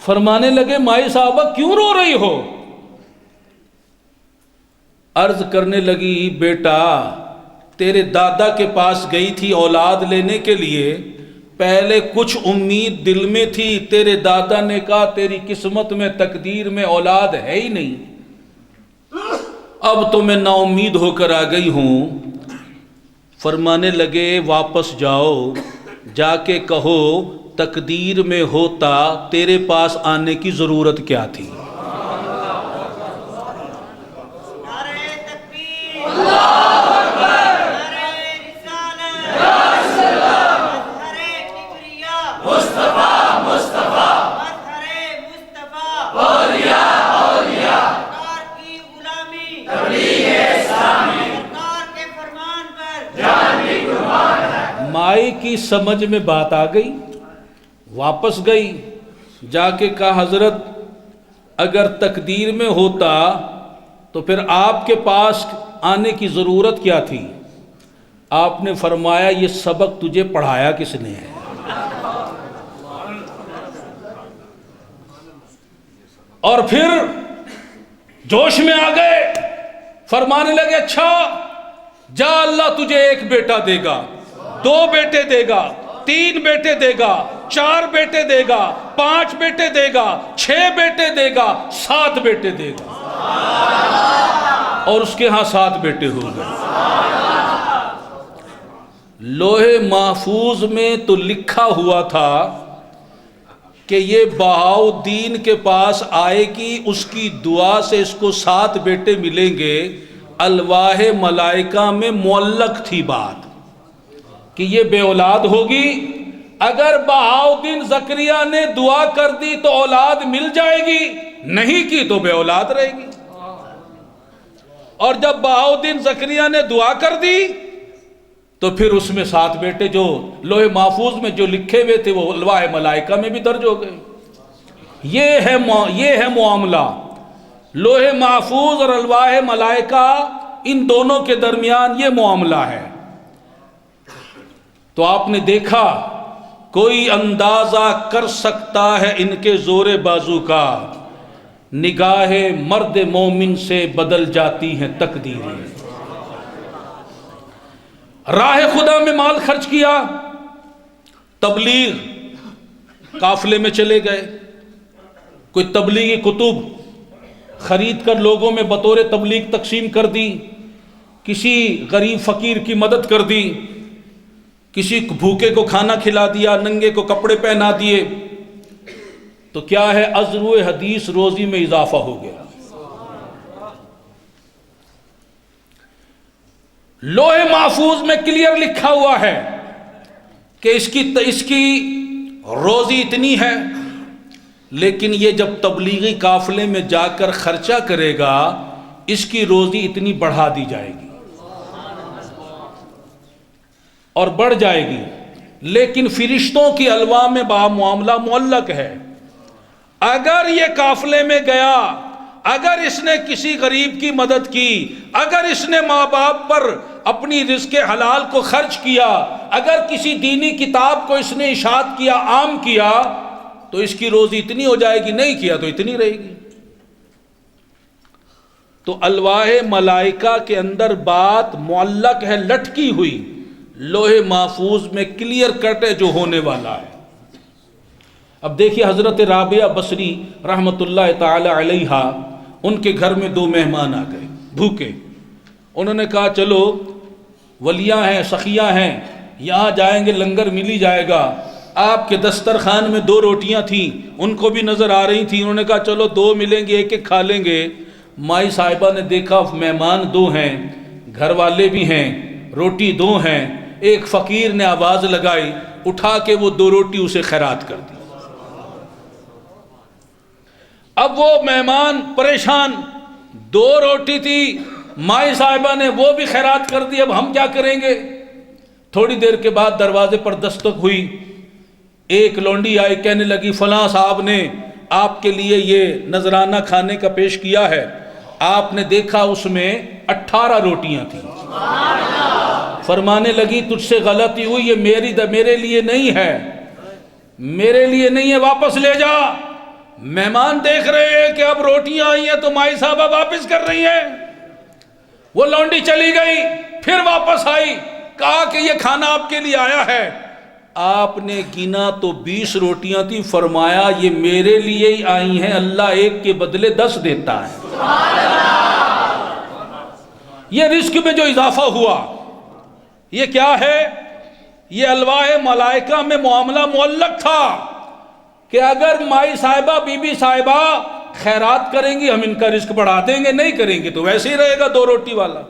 فرمانے لگے مائی صاحبہ کیوں رو رہی ہو؟ عرض کرنے لگی بیٹا تیرے دادا کے پاس گئی تھی اولاد لینے کے لیے، پہلے کچھ امید دل میں تھی، تیرے دادا نے کہا تیری قسمت میں تقدیر میں اولاد ہے ہی نہیں. اب تو میں نا امید ہو کر آ گئی ہوں. فرمانے لگے واپس جاؤ، جا کے کہو تقدیر میں ہوتا تیرے پاس آنے کی ضرورت کیا تھی. مائی کی سمجھ میں بات آ گئی، واپس گئی، جا کے کہا حضرت اگر تقدیر میں ہوتا تو پھر آپ کے پاس آنے کی ضرورت کیا تھی؟ آپ نے فرمایا یہ سبق تجھے پڑھایا کس نے ہے؟ اور پھر جوش میں آ گئے، فرمانے لگے اچھا جا اللہ تجھے ایک بیٹا دے گا، 2 بیٹے دے گا، 3 بیٹے دے گا، 4 بیٹے دے گا، 5 بیٹے دے گا، 6 بیٹے دے گا، 7 بیٹے دے گا. اور اس کے ہاں 7 بیٹے ہو گئے. لوح محفوظ میں تو لکھا ہوا تھا کہ یہ بہاؤالدین کے پاس آئے گی، اس کی دعا سے اس کو 7 بیٹے ملیں گے. الواح ملائکہ میں معلق تھی بات کہ یہ بے اولاد ہوگی. اگر بہاؤالدین زکریا نے دعا کر دی تو اولاد مل جائے گی، نہیں کی تو بے اولاد رہے گی. اور جب بہاؤالدین زکریا نے دعا کر دی تو پھر اس میں 7 بیٹے جو لوح محفوظ میں جو لکھے ہوئے تھے وہ الواح ملائکہ میں بھی درج ہو گئے. یہ ہے معاملہ. لوح محفوظ اور الواح ملائکہ ان دونوں کے درمیان یہ معاملہ ہے. تو آپ نے دیکھا کوئی اندازہ کر سکتا ہے ان کے زور بازو کا، نگاہ مرد مومن سے بدل جاتی ہیں تقدیریں. راہ خدا میں مال خرچ کیا، تبلیغ قافلے میں چلے گئے، کوئی تبلیغی کتب خرید کر لوگوں میں بطور تبلیغ تقسیم کر دی، کسی غریب فقیر کی مدد کر دی، کسی بھوکے کو کھانا کھلا دیا، ننگے کو کپڑے پہنا دیے. تو کیا ہے ازرو حدیث روزی میں اضافہ ہو گیا. لوح محفوظ میں کلیئر لکھا ہوا ہے کہ اس کی روزی اتنی ہے، لیکن یہ جب تبلیغی قافلے میں جا کر خرچہ کرے گا اس کی روزی اتنی بڑھا دی جائے گی اور بڑھ جائے گی. لیکن فرشتوں کی الواح میں معاملہ معلق ہے. اگر یہ قافلے میں گیا، اگر اس نے کسی غریب کی مدد کی، اگر اس نے ماں باپ پر اپنی رزق حلال کو خرچ کیا، اگر کسی دینی کتاب کو اس نے اشاعت کیا، عام کیا، تو اس کی روزی اتنی ہو جائے گی، نہیں کیا تو اتنی رہے گی. تو الواح ملائکہ کے اندر بات معلق ہے، لٹکی ہوئی، لوح محفوظ میں کلیئر کٹ ہے جو ہونے والا ہے۔ اب دیکھیے حضرت رابعہ بصری رحمۃ اللہ تعالی علیہا، ان کے گھر میں 2 مہمان آ گئے بھوکے۔ انہوں نے کہا چلو ولیاں ہیں، سخیاں ہیں، یہاں جائیں گے لنگر مل ہی جائے گا۔ آپ کے دسترخوان میں 2 روٹیاں تھیں، ان کو بھی نظر آ رہی تھیں۔ انہوں نے کہا چلو 2 ملیں گے، ایک ایک کھا لیں گے۔ مائی صاحبہ نے دیکھا مہمان 2 ہیں، گھر والے بھی ہیں، روٹی 2 ہیں۔ ایک فقیر نے آواز لگائی، اٹھا کے وہ 2 روٹی اسے خیرات کر دی۔ اب وہ مہمان پریشان، 2 روٹی تھی، مائی صاحبہ نے وہ بھی خیرات کر دی، اب ہم کیا کریں گے؟ تھوڑی دیر کے بعد دروازے پر دستک ہوئی، ایک لونڈی آئی، کہنے لگی فلاں صاحب نے آپ کے لیے یہ نذرانہ کھانے کا پیش کیا ہے۔ آپ نے دیکھا اس میں 18 روٹیاں تھیں۔ فرمانے لگی تجھ سے غلطی ہوئی، یہ میرے لیے نہیں ہے، میرے لیے نہیں ہے، واپس لے جا۔ مہمان دیکھ رہے ہیں کہ اب روٹیاں آئی ہیں تو مائی صاحبہ واپس کر رہی ہیں۔ وہ لونڈی چلی گئی، پھر واپس آئی، کہا کہ یہ کھانا آپ کے لیے آیا ہے۔ آپ نے گنا تو 20 روٹیاں تھی، فرمایا یہ میرے لیے ہی آئی ہیں، اللہ ایک کے بدلے 10 دیتا ہے۔ یہ رزق میں جو اضافہ ہوا یہ کیا ہے؟ یہ الواح ملائکہ میں معاملہ معلق تھا کہ اگر مائی صاحبہ بی بی صاحبہ خیرات کریں گی ہم ان کا رزق بڑھا دیں گے، نہیں کریں گے تو ویسے ہی رہے گا 2 روٹی والا۔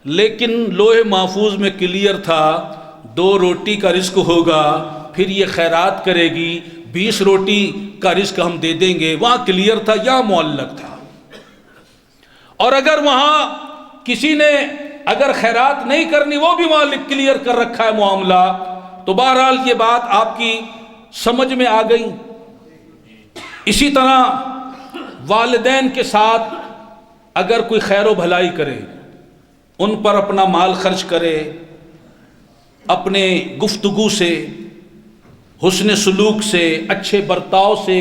لیکن لوح محفوظ میں کلیئر تھا 2 روٹی کا رزق ہوگا، پھر یہ خیرات کرے گی، 20 روٹی کا رزق ہم دے دیں گے۔ وہاں کلیئر تھا یا معلق تھا؟ اور اگر وہاں کسی نے اگر خیرات نہیں کرنی، وہ بھی وہاں کلیئر کر رکھا ہے معاملہ۔ تو بہرحال یہ بات آپ کی سمجھ میں آ گئی۔ اسی طرح والدین کے ساتھ اگر کوئی خیر و بھلائی کرے، ان پر اپنا مال خرچ کرے، اپنے گفتگو سے، حسن سلوک سے، اچھے برتاؤ سے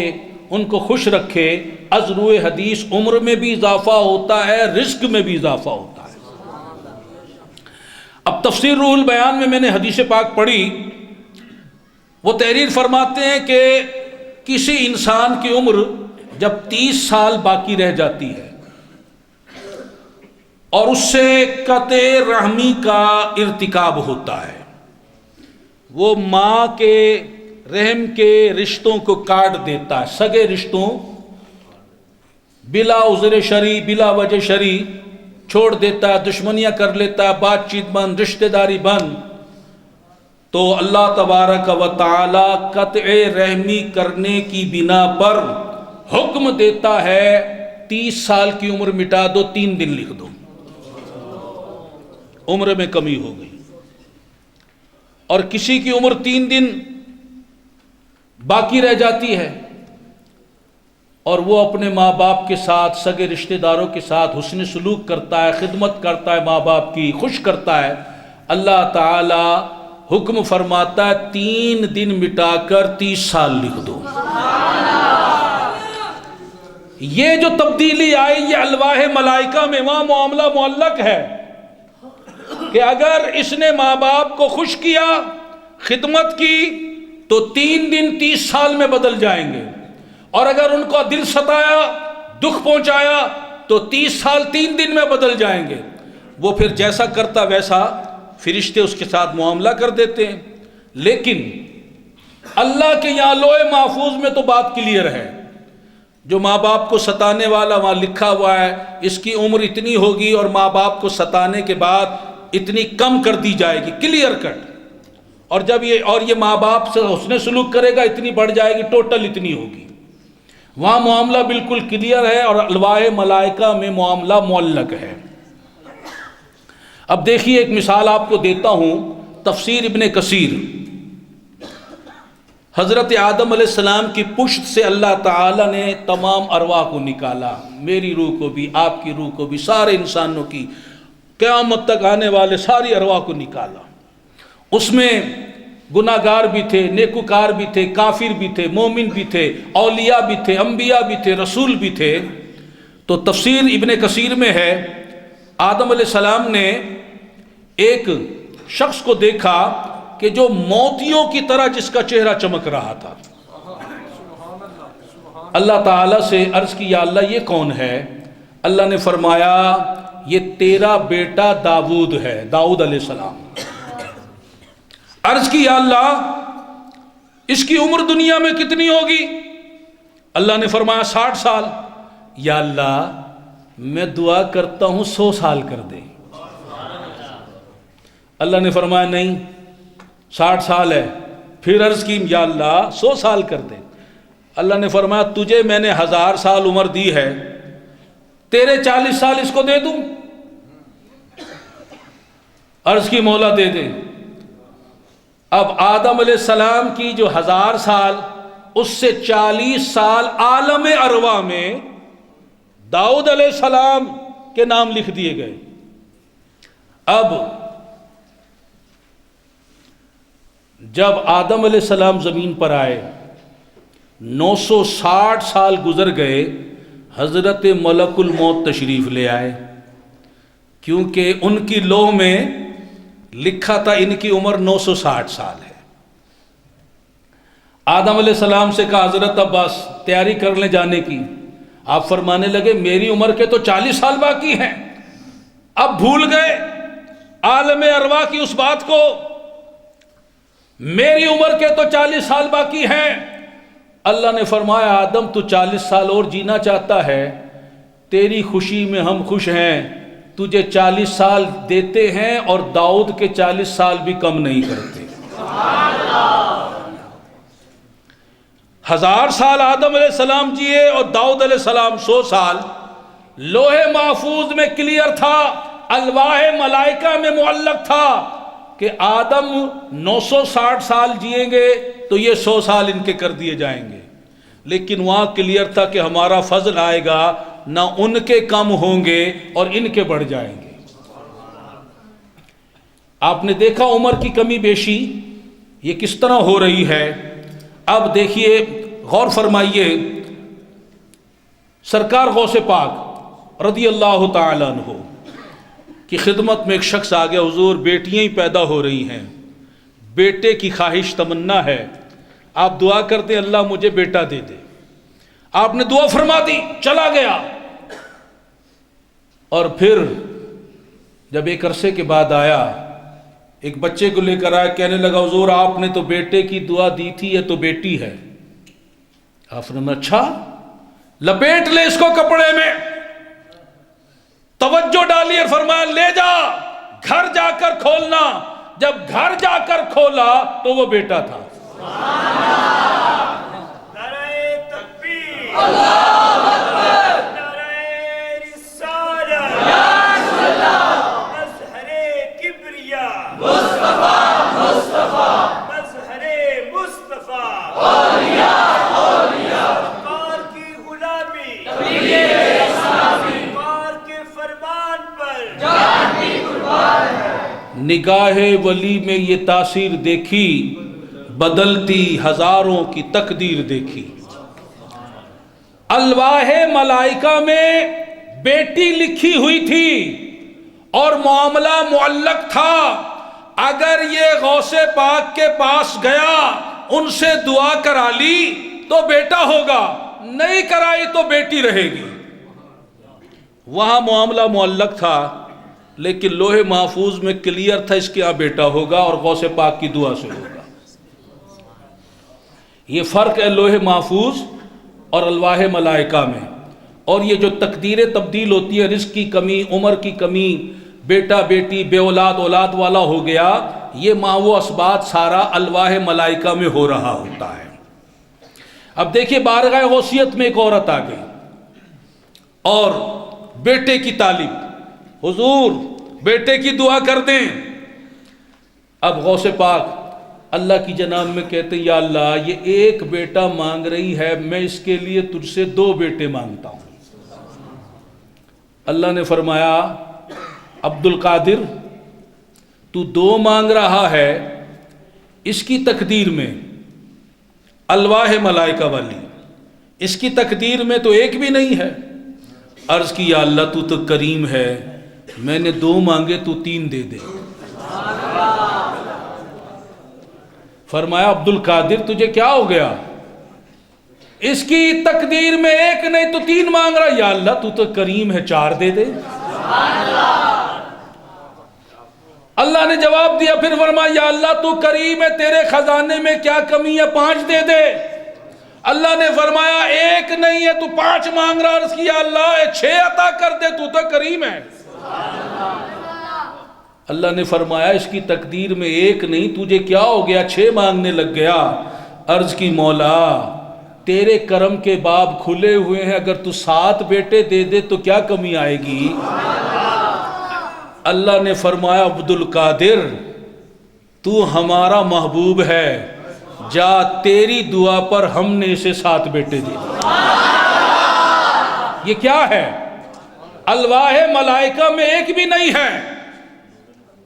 ان کو خوش رکھے، از روئے حدیث عمر میں بھی اضافہ ہوتا ہے، رزق میں بھی اضافہ ہوتا ہے۔ اب تفسیر روح البیان میں میں نے حدیث پاک پڑھی، وہ تحریر فرماتے ہیں کہ کسی انسان کی عمر جب 30 سال باقی رہ جاتی ہے اور اس سے قطع رحمی کا ارتکاب ہوتا ہے، وہ ماں کے رحم کے رشتوں کو کاٹ دیتا ہے، سگے رشتوں بلا عذر شرعی، بلا وجہ شرعی چھوڑ دیتا ہے، دشمنیاں کر لیتا ہے، بات چیت بند، رشتہ داری بند، تو اللہ تبارک و تعالی قطع رحمی کرنے کی بنا پر حکم دیتا ہے 30 سال کی عمر مٹا دو، 3 دن لکھ دو، عمر میں کمی ہو گئی۔ اور کسی کی عمر 3 دن باقی رہ جاتی ہے اور وہ اپنے ماں باپ کے ساتھ، سگے رشتہ داروں کے ساتھ حسن سلوک کرتا ہے، خدمت کرتا ہے، ماں باپ کی خوش کرتا ہے، اللہ تعالی حکم فرماتا ہے 3 دن مٹا کر 30 سال لکھ دو۔ یہ جو تبدیلی آئی یہ الواح ملائکہ میں وہاں معاملہ معلق ہے کہ اگر اس نے ماں باپ کو خوش کیا، خدمت کی، تو 3 دن 30 سال میں بدل جائیں گے، اور اگر ان کو دل ستایا، دکھ پہنچایا، تو 30 سال 3 دن میں بدل جائیں گے۔ وہ پھر جیسا کرتا ویسا فرشتے اس کے ساتھ معاملہ کر دیتے ہیں۔ لیکن اللہ کے یہاں لوح محفوظ میں تو بات کلیئر ہے، جو ماں باپ کو ستانے والا وہاں لکھا ہوا ہے اس کی عمر اتنی ہوگی اور ماں باپ کو ستانے کے بعد اتنی کم کر دی جائے گی، کلیئر کٹ۔ اور جب یہ ماں باپ سے حسن سلوک کرے گا اتنی بڑھ جائے گی، ٹوٹل اتنی ہوگی۔ وہاں معاملہ بالکل کلیئر ہے اور الواح ملائکہ میں معاملہ معلق ہے۔ اب دیکھیے ایک مثال آپ کو دیتا ہوں، تفسیر ابن کثیر۔ حضرت آدم علیہ السلام کی پشت سے اللہ تعالی نے تمام ارواح کو نکالا، میری روح کو بھی، آپ کی روح کو بھی، سارے انسانوں کی، قیامت تک آنے والے ساری ارواح کو نکالا۔ اس میں گناہگار بھی تھے، نیکوکار بھی تھے، کافر بھی تھے، مومن بھی تھے، اولیاء بھی تھے، انبیاء بھی تھے، رسول بھی تھے۔ تو تفسیر ابن کثیر میں ہے، آدم علیہ السلام نے ایک شخص کو دیکھا کہ جو موتیوں کی طرح جس کا چہرہ چمک رہا تھا۔ اللہ تعالیٰ سے عرض کی یا اللہ یہ کون ہے؟ اللہ نے فرمایا یہ تیرا بیٹا داؤد ہے، داؤد علیہ السلام۔ عرض کی یا اللہ اس کی عمر دنیا میں کتنی ہوگی؟ اللہ نے فرمایا 60 سال۔ یا اللہ میں دعا کرتا ہوں 100 سال کر دے۔ اللہ نے فرمایا نہیں 60 سال ہے۔ پھر عرض کی یا اللہ 100 سال کر دے۔ اللہ نے فرمایا تجھے میں نے 1000 سال عمر دی ہے، تیرے 40 سال اس کو دے دوں؟ عرض کی مولا دے دے۔ اب آدم علیہ السلام کی جو 1000 سال، اس سے 40 سال عالم ارواح میں داؤد علیہ السلام کے نام لکھ دیے گئے۔ اب جب آدم علیہ السلام زمین پر آئے 960 سال گزر گئے، حضرت ملک الموت تشریف لے آئے، کیونکہ ان کی لوح میں لکھا تھا ان کی عمر 960 سال ہے۔ آدم علیہ السلام سے کہا حضرت عباس تیاری کر لیں جانے کی۔ آپ فرمانے لگے میری عمر کے تو 40 سال باقی ہیں۔ اب بھول گئے عالم ارواح کی اس بات کو، میری عمر کے تو 40 سال باقی ہیں۔ اللہ نے فرمایا آدم تو 40 سال اور جینا چاہتا ہے، تیری خوشی میں ہم خوش ہیں، تجھے 40 سال دیتے ہیں اور داؤد کے 40 سال بھی کم نہیں کرتے۔ 1000 سال آدم علیہ السلام جیے اور داؤد علیہ السلام 100 سال۔ لوح محفوظ میں کلیئر تھا، الواح ملائکہ میں معلق تھا کہ آدم 960 سال جئیں گے تو یہ 100 سال ان کے کر دیے جائیں گے، لیکن وہاں کلیئر تھا کہ ہمارا فضل آئے گا، نہ ان کے کم ہوں گے اور ان کے بڑھ جائیں گے۔ آپ نے دیکھا عمر کی کمی بیشی یہ کس طرح ہو رہی ہے۔ اب دیکھیے غور فرمائیے، سرکار غوث پاک رضی اللہ تعالیٰ عنہ کی خدمت میں ایک شخص آ گیا، حضور بیٹیاں ہی پیدا ہو رہی ہیں، بیٹے کی خواہش تمنا ہے، آپ دعا کر دیں اللہ مجھے بیٹا دے دے۔ آپ نے دعا فرما دی، چلا گیا، اور پھر جب ایک عرصے کے بعد آیا، ایک بچے کو لے کر آیا، کہنے لگا حضور آپ نے تو بیٹے کی دعا دی تھی، یہ تو بیٹی ہے۔ آپ نے اچھا، لپیٹ لے اس کو کپڑے میں، توجہ ڈالی اور فرمایا لے جا گھر جا کر کھولنا۔ جب گھر جا کر کھولا تو وہ بیٹا تھا۔ نعرہ تکبیر، اللہ اکبر، نعرہ رسالت، یا رسول اللہ، مظہر کبریاء، مصطفیٰ مصطفیٰ، مظہر مصطفیٰ، اولیاء اولیاء، کار کی غلامی، تبلیغ اسلامی، کار کے فرمان پر جان بھی قربان ہے۔ نگاہ ولی میں یہ تاثیر دیکھی، بدلتی ہزاروں کی تقدیر دیکھی۔ الواح ملائکہ میں بیٹی لکھی ہوئی تھی اور معاملہ معلق تھا، اگر یہ غوث پاک کے پاس گیا ان سے دعا کرا لی تو بیٹا ہوگا، نہیں کرائی تو بیٹی رہے گی۔ وہاں معاملہ معلق تھا، لیکن لوح محفوظ میں کلیئر تھا اس کے یہاں بیٹا ہوگا اور غوث پاک کی دعا سے ہوگا۔ یہ فرق ہے لوح محفوظ اور الواح ملائکہ میں۔ اور یہ جو تقدیریں تبدیل ہوتی ہے، رزق کی کمی، عمر کی کمی، بیٹا بیٹی، بے اولاد اولاد والا ہو گیا، یہ ماو اسبات سارا الواح ملائکہ میں ہو رہا ہوتا ہے۔ اب دیکھیے بارگاہ غوثیت میں ایک عورت آ گئی اور بیٹے کی طالب، حضور بیٹے کی دعا کر دیں۔ اب غوث پاک اللہ کی جناب میں کہتے ہیں یا اللہ یہ ایک بیٹا مانگ رہی ہے، میں اس کے لیے تجھ سے 2 بیٹے مانگتا ہوں۔ اللہ نے فرمایا عبد القادر تو 2 مانگ رہا ہے، اس کی تقدیر میں الواح ملائکہ والی، اس کی تقدیر میں تو 1 بھی نہیں ہے۔ عرض کی یا اللہ تو کریم ہے، میں نے 2 مانگے تو 3 دے دے۔ فرمایا عبد القادر تجھے کیا ہو گیا؟ اس کی تقدیر میں 1 نہیں تو 3 مانگ رہا۔ یا اللہ تو کریم ہے، 4 دے دے۔ اللہ نے جواب دیا، پھر فرمایا یا اللہ تو کریم ہے، تیرے خزانے میں کیا کمی ہے، 5 دے دے۔ اللہ نے فرمایا 1 نہیں ہے تو 5 مانگ رہا۔ عرض کیا اللہ 6 عطا کر دے، تو کریم ہے۔ اللہ نے فرمایا اس کی تقدیر میں 1 نہیں، تجھے کیا ہو گیا، 6 مانگنے لگ گیا۔ عرض کی مولا تیرے کرم کے باب کھلے ہوئے ہیں، اگر تو 7 بیٹے دے دے تو کیا کمی آئے گی؟ اللہ نے فرمایا عبد القادر تو ہمارا محبوب ہے، جا تیری دعا پر ہم نے اسے 7 بیٹے دے دیے۔ یہ کیا ہے؟ الواح ملائکہ میں 1 بھی نہیں ہے،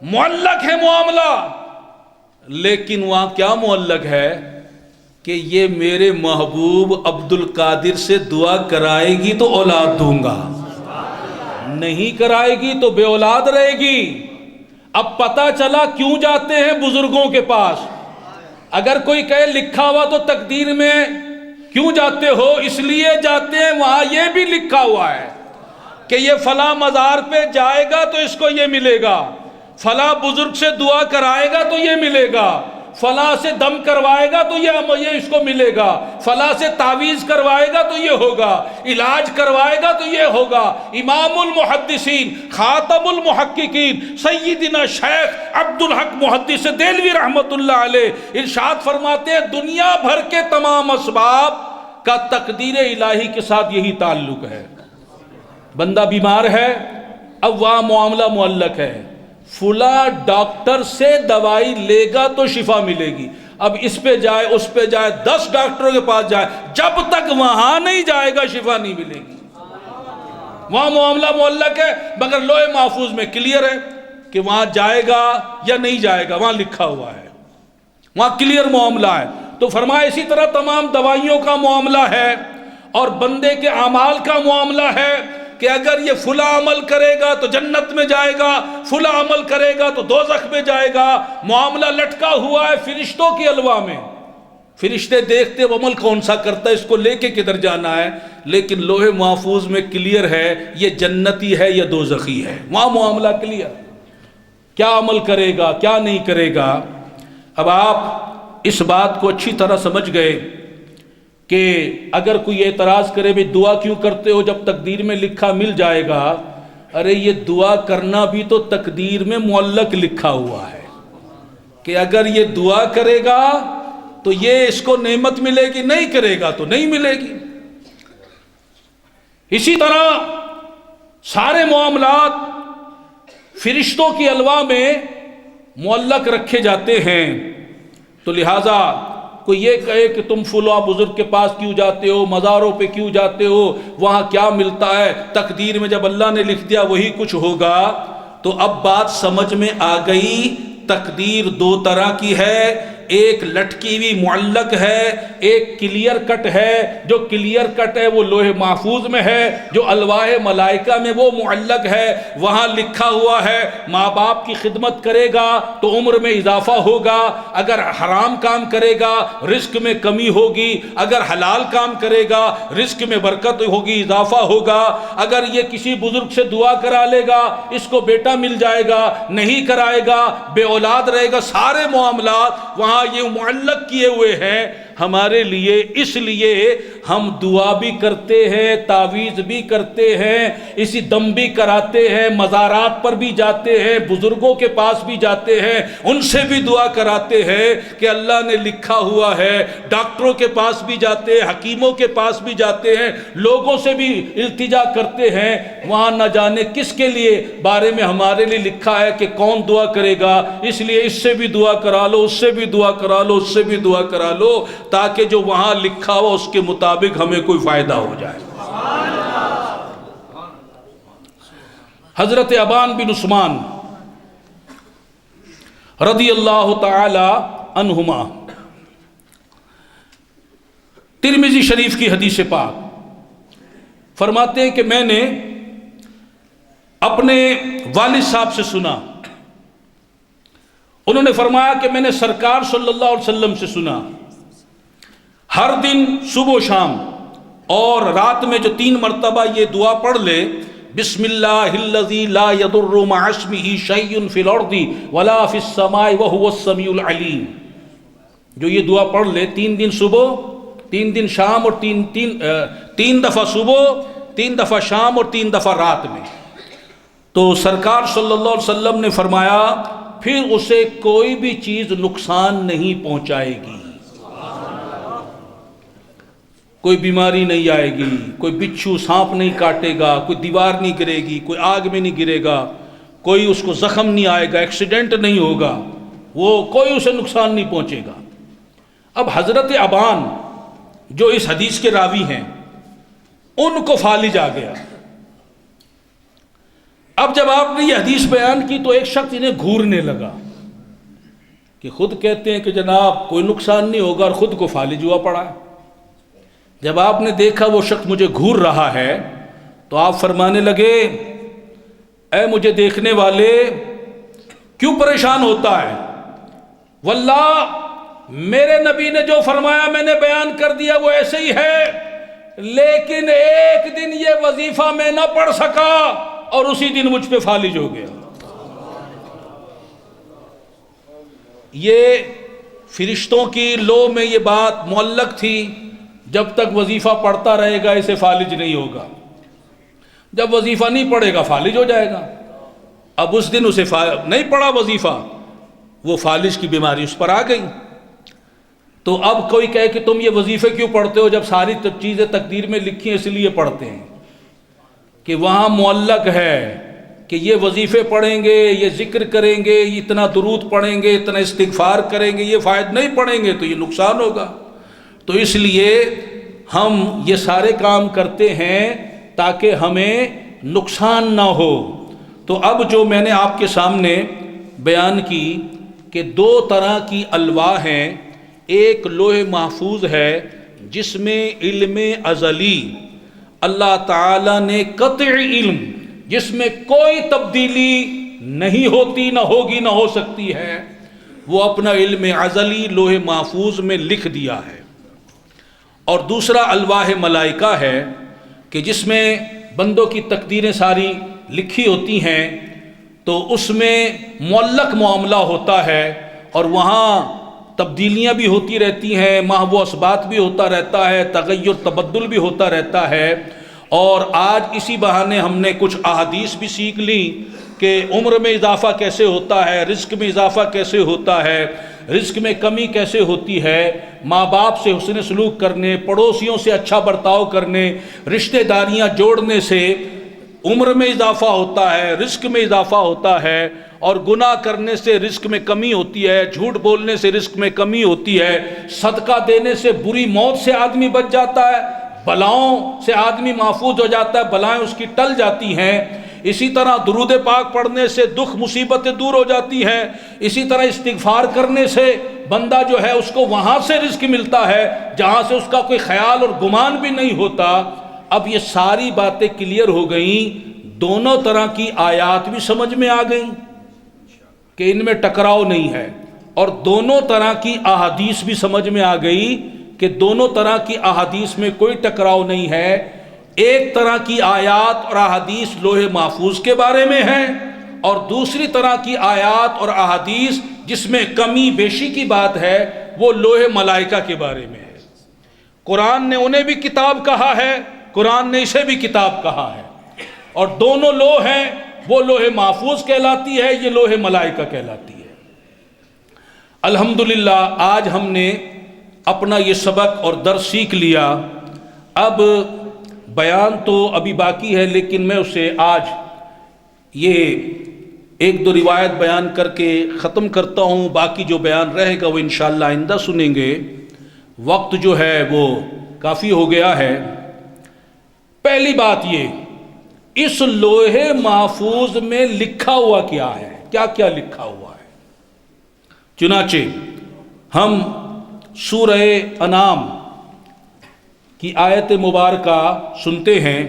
معلق ہے معاملہ، لیکن وہاں کیا معلق ہے کہ یہ میرے محبوب عبد القادر سے دعا کرائے گی تو اولاد دوں گا، نہیں کرائے گی تو بے اولاد رہے گی۔ اب پتہ چلا کیوں جاتے ہیں بزرگوں کے پاس۔ اگر کوئی کہے لکھا ہوا تو تقدیر میں کیوں جاتے ہو؟ اس لیے جاتے ہیں وہاں یہ بھی لکھا ہوا ہے کہ یہ فلاں مزار پہ جائے گا تو اس کو یہ ملے گا، فلاں بزرگ سے دعا کرائے گا تو یہ ملے گا، فلاں سے دم کروائے گا تو یہ اس کو ملے گا، فلاں سے تعویذ کروائے گا تو یہ ہوگا، علاج کروائے گا تو یہ ہوگا۔ امام المحدثین خاتم المحققین سیدنا شیخ عبدالحق محدث دہلوی رحمت اللہ علیہ ارشاد فرماتے ہیں دنیا بھر کے تمام اسباب کا تقدیر الہی کے ساتھ یہی تعلق ہے۔ بندہ بیمار ہے، اب وہاں معاملہ معلق ہے، فلاں ڈاکٹر سے دوائی لے گا تو شفا ملے گی، اب اس پہ جائے اس پہ جائے 10 ڈاکٹروں کے پاس جائے، جب تک وہاں نہیں جائے گا شفا نہیں ملے گی۔ وہاں معاملہ معلق ہے، مگر لوح محفوظ میں کلیئر ہے کہ وہاں جائے گا یا نہیں جائے گا، وہاں لکھا ہوا ہے، وہاں کلیئر معاملہ ہے۔ تو فرمایا اسی طرح تمام دوائیوں کا معاملہ ہے اور بندے کے اعمال کا معاملہ ہے کہ اگر یہ فلاں عمل کرے گا تو جنت میں جائے گا، فلاں عمل کرے گا تو دوزخ میں جائے گا۔ معاملہ لٹکا ہوا ہے فرشتوں کی الوا میں، فرشتے دیکھتے وہ عمل کون سا کرتا ہے، اس کو لے کے کدھر جانا ہے، لیکن لوح محفوظ میں کلیئر ہے یہ جنتی ہے یا دوزخی ہے، وہاں معاملہ کلیئر، کیا عمل کرے گا کیا نہیں کرے گا۔ اب آپ اس بات کو اچھی طرح سمجھ گئے کہ اگر کوئی اعتراض کرے بھی دعا کیوں کرتے ہو جب تقدیر میں لکھا مل جائے گا، ارے یہ دعا کرنا بھی تو تقدیر میں معلق لکھا ہوا ہے کہ اگر یہ دعا کرے گا تو یہ اس کو نعمت ملے گی، نہیں کرے گا تو نہیں ملے گی۔ اسی طرح سارے معاملات فرشتوں کی الوا میں معلق رکھے جاتے ہیں۔ تو لہٰذا کوئی یہ کہے کہ تم فلاں بزرگ کے پاس کیوں جاتے ہو، مزاروں پہ کیوں جاتے ہو، وہاں کیا ملتا ہے، تقدیر میں جب اللہ نے لکھ دیا وہی کچھ ہوگا، تو اب بات سمجھ میں آ گئی۔ تقدیر 2 طرح کی ہے، ایک لٹکی ہوئی معلق ہے، ایک کلیئر کٹ ہے۔ جو کلیئر کٹ ہے وہ لوح محفوظ میں ہے، جو الواح ملائکہ میں وہ معلق ہے، وہاں لکھا ہوا ہے ماں باپ کی خدمت کرے گا تو عمر میں اضافہ ہوگا، اگر حرام کام کرے گا رزق میں کمی ہوگی، اگر حلال کام کرے گا رزق میں برکت ہوگی، اضافہ ہوگا، اگر یہ کسی بزرگ سے دعا کرا لے گا اس کو بیٹا مل جائے گا، نہیں کرائے گا بے اولاد رہے گا۔ سارے معاملات وہاں یہ معلق کیے ہوئے ہیں ہمارے لیے، اس لیے ہم دعا بھی کرتے ہیں، تعویذ بھی کرتے ہیں، اسی دم بھی کراتے ہیں، مزارات پر بھی جاتے ہیں، بزرگوں کے پاس بھی جاتے ہیں، ان سے بھی دعا کراتے ہیں کہ اللہ نے لکھا ہوا ہے، ڈاکٹروں کے پاس بھی جاتے ہیں، حکیموں کے پاس بھی جاتے ہیں، لوگوں سے بھی التجا کرتے ہیں، وہاں نہ جانے کس کے لیے بارے میں ہمارے لیے لکھا ہے کہ کون دعا کرے گا، اس لیے اس سے بھی دعا کرا لو، اس سے بھی دعا کرا لو، اس سے بھی دعا کرا لو، تاکہ جو وہاں لکھا ہوا اس کے مطابق ہمیں کوئی فائدہ ہو جائے۔ حضرت ابان بن عثمان رضی اللہ تعالی عنہما، ترمذی شریف کی حدیث پاک فرماتے ہیں کہ میں نے اپنے والد صاحب سے سنا، انہوں نے فرمایا کہ میں نے سرکار صلی اللہ علیہ وسلم سے سنا، ہر دن صبح و شام اور رات میں جو 3 مرتبہ یہ دعا پڑھ لے، بسم اللہ الذی لا یضر مع اسمہ شیء فی الارض ولا فی السماء وہو السمیع العلیم، جو یہ دعا پڑھ لے 3 دن صبح 3 دن شام اور 3 دفعہ صبح 3 دفعہ شام اور 3 دفعہ رات میں، تو سرکار صلی اللہ علیہ وسلم نے فرمایا پھر اسے کوئی بھی چیز نقصان نہیں پہنچائے گی، کوئی بیماری نہیں آئے گی، کوئی بچھو سانپ نہیں کاٹے گا، کوئی دیوار نہیں گرے گی، کوئی آگ میں نہیں گرے گا، کوئی اس کو زخم نہیں آئے گا، ایکسیڈنٹ نہیں ہوگا، وہ کوئی اسے نقصان نہیں پہنچے گا۔ اب حضرت ابان جو اس حدیث کے راوی ہیں ان کو فالج آ گیا۔ اب جب آپ نے یہ حدیث بیان کی تو ایک شخص انہیں گھورنے لگا کہ خود کہتے ہیں کہ جناب کوئی نقصان نہیں ہوگا اور خود کو فالج ہوا پڑا ہے۔ جب آپ نے دیکھا وہ شخص مجھے گھور رہا ہے تو آپ فرمانے لگے اے مجھے دیکھنے والے کیوں پریشان ہوتا ہے، واللہ میرے نبی نے جو فرمایا میں نے بیان کر دیا وہ ایسے ہی ہے، لیکن ایک دن یہ وظیفہ میں نہ پڑھ سکا اور اسی دن مجھ پہ فالج ہو گیا۔ یہ فرشتوں کی لو میں یہ بات معلق تھی، جب تک وظیفہ پڑھتا رہے گا اسے فالج نہیں ہوگا، جب وظیفہ نہیں پڑھے گا فالج ہو جائے گا۔ اب اس دن اسے نہیں پڑھا وظیفہ، وہ فالج کی بیماری اس پر آ گئی۔ تو اب کوئی کہے کہ تم یہ وظیفے کیوں پڑھتے ہو جب ساری چیزیں تقدیر میں لکھی ہیں اس لیے پڑھتے ہیں، کہ وہاں معلق ہے کہ یہ وظیفے پڑھیں گے، یہ ذکر کریں گے، اتنا درود پڑھیں گے، اتنا استغفار کریں گے، یہ فائد نہیں پڑھیں گے تو یہ نقصان ہوگا۔ تو اس لیے ہم یہ سارے کام کرتے ہیں تاکہ ہمیں نقصان نہ ہو۔ تو اب جو میں نے آپ کے سامنے بیان کی کہ 2 طرح کی الواح ہیں، ایک لوح محفوظ ہے جس میں علم ازلی اللہ تعالیٰ نے قطعی علم، جس میں کوئی تبدیلی نہیں ہوتی، نہ ہوگی، نہ ہو سکتی ہے، وہ اپنا علم ازلی لوح محفوظ میں لکھ دیا ہے۔ اور دوسرا الواح ملائکہ ہے کہ جس میں بندوں کی تقدیریں ساری لکھی ہوتی ہیں، تو اس میں معلق معاملہ ہوتا ہے اور وہاں تبدیلیاں بھی ہوتی رہتی ہیں، محو و اثبات بھی ہوتا رہتا ہے، تغیر تبدل بھی ہوتا رہتا ہے۔ اور آج اسی بہانے ہم نے کچھ احادیث بھی سیکھ لی کہ عمر میں اضافہ کیسے ہوتا ہے، رزق میں اضافہ کیسے ہوتا ہے، رزق میں کمی کیسے ہوتی ہے، ماں باپ سے حسن سلوک کرنے، پڑوسیوں سے اچھا برتاؤ کرنے، رشتہ داریاں جوڑنے سے عمر میں اضافہ ہوتا ہے، رزق میں اضافہ ہوتا ہے، اور گناہ کرنے سے رزق میں کمی ہوتی ہے، جھوٹ بولنے سے رزق میں کمی ہوتی ہے، صدقہ دینے سے بری موت سے آدمی بچ جاتا ہے، بلاؤں سے آدمی محفوظ ہو جاتا ہے، بلائیں اس کی ٹل جاتی ہیں، اسی طرح درود پاک پڑھنے سے دکھ مصیبتیں دور ہو جاتی ہیں، اسی طرح استغفار کرنے سے بندہ جو ہے اس کو وہاں سے رزق ملتا ہے جہاں سے اس کا کوئی خیال اور گمان بھی نہیں ہوتا۔ اب یہ ساری باتیں کلیئر ہو گئیں، دونوں طرح کی آیات بھی سمجھ میں آ گئیں کہ ان میں ٹکراؤ نہیں ہے، اور دونوں طرح کی احادیث بھی سمجھ میں آ گئی کہ دونوں طرح کی احادیث میں کوئی ٹکراؤ نہیں ہے۔ ایک طرح کی آیات اور احادیث لوح محفوظ کے بارے میں ہیں، اور دوسری طرح کی آیات اور احادیث جس میں کمی بیشی کی بات ہے وہ لوح ملائکہ کے بارے میں ہے۔ قرآن نے انہیں بھی کتاب کہا ہے، قرآن نے اسے بھی کتاب کہا ہے، اور دونوں لوح ہیں، وہ لوح محفوظ کہلاتی ہے، یہ لوح ملائکہ کہلاتی ہے۔ الحمدللہ آج ہم نے اپنا یہ سبق اور درس سیکھ لیا۔ اب بیان تو ابھی باقی ہے، لیکن میں اسے آج یہ 1-2 روایت بیان کر کے ختم کرتا ہوں، باقی جو بیان رہے گا وہ انشاءاللہ آئندہ سنیں گے۔ وقت جو ہے وہ کافی ہو گیا ہے۔ پہلی بات یہ، اس لوح محفوظ میں لکھا ہوا کیا ہے، کیا کیا لکھا ہوا ہے۔ چنانچہ ہم سورہ انعام کی آیت مبارکہ سنتے ہیں،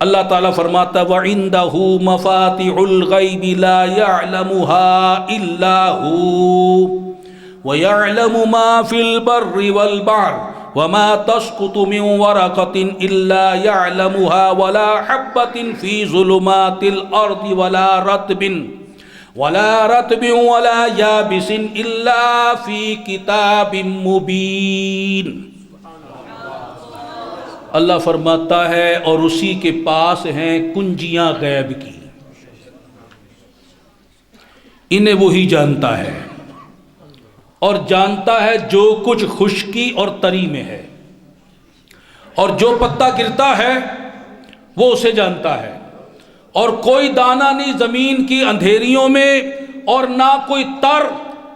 اللہ تعالیٰ فرماتا وَعِندَهُ مَفَاتِحُ الْغَيْبِ لَا يَعْلَمُهَا إِلَّا هُوَ وَيَعْلَمُ مَا فِي الْبَرِّ وَالْبَحْرِ وَمَا تَسْقُطُ مِنْ وَرَقَةٍ إِلَّا يَعْلَمُهَا وَلَا حَبَّةٍ فِي ظُلُمَاتِ الْأَرْضِ وَلَا رَطْبٍ وَلَا يَابِسٍ إِلَّا فِي كِتَابٍ مُبِينٍ۔ اللہ فرماتا ہے اور اسی کے پاس ہیں کنجیاں غیب کی، انہیں وہی جانتا ہے، اور جانتا ہے جو کچھ خشکی اور تری میں ہے، اور جو پتا گرتا ہے وہ اسے جانتا ہے، اور کوئی دانہ نہیں زمین کی اندھیریوں میں، اور نہ کوئی تر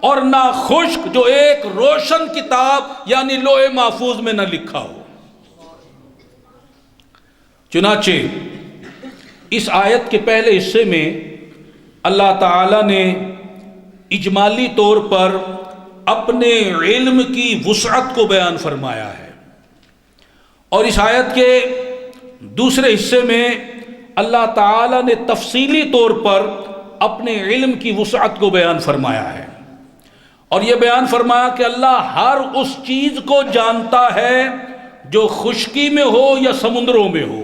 اور نہ خشک جو ایک روشن کتاب یعنی لوح محفوظ میں نہ لکھا ہو۔ چنانچہ اس آیت کے پہلے حصے میں اللہ تعالیٰ نے اجمالی طور پر اپنے علم کی وسعت کو بیان فرمایا ہے، اور اس آیت کے دوسرے حصے میں اللہ تعالیٰ نے تفصیلی طور پر اپنے علم کی وسعت کو بیان فرمایا ہے، اور یہ بیان فرمایا کہ اللہ ہر اس چیز کو جانتا ہے جو خشکی میں ہو یا سمندروں میں ہو،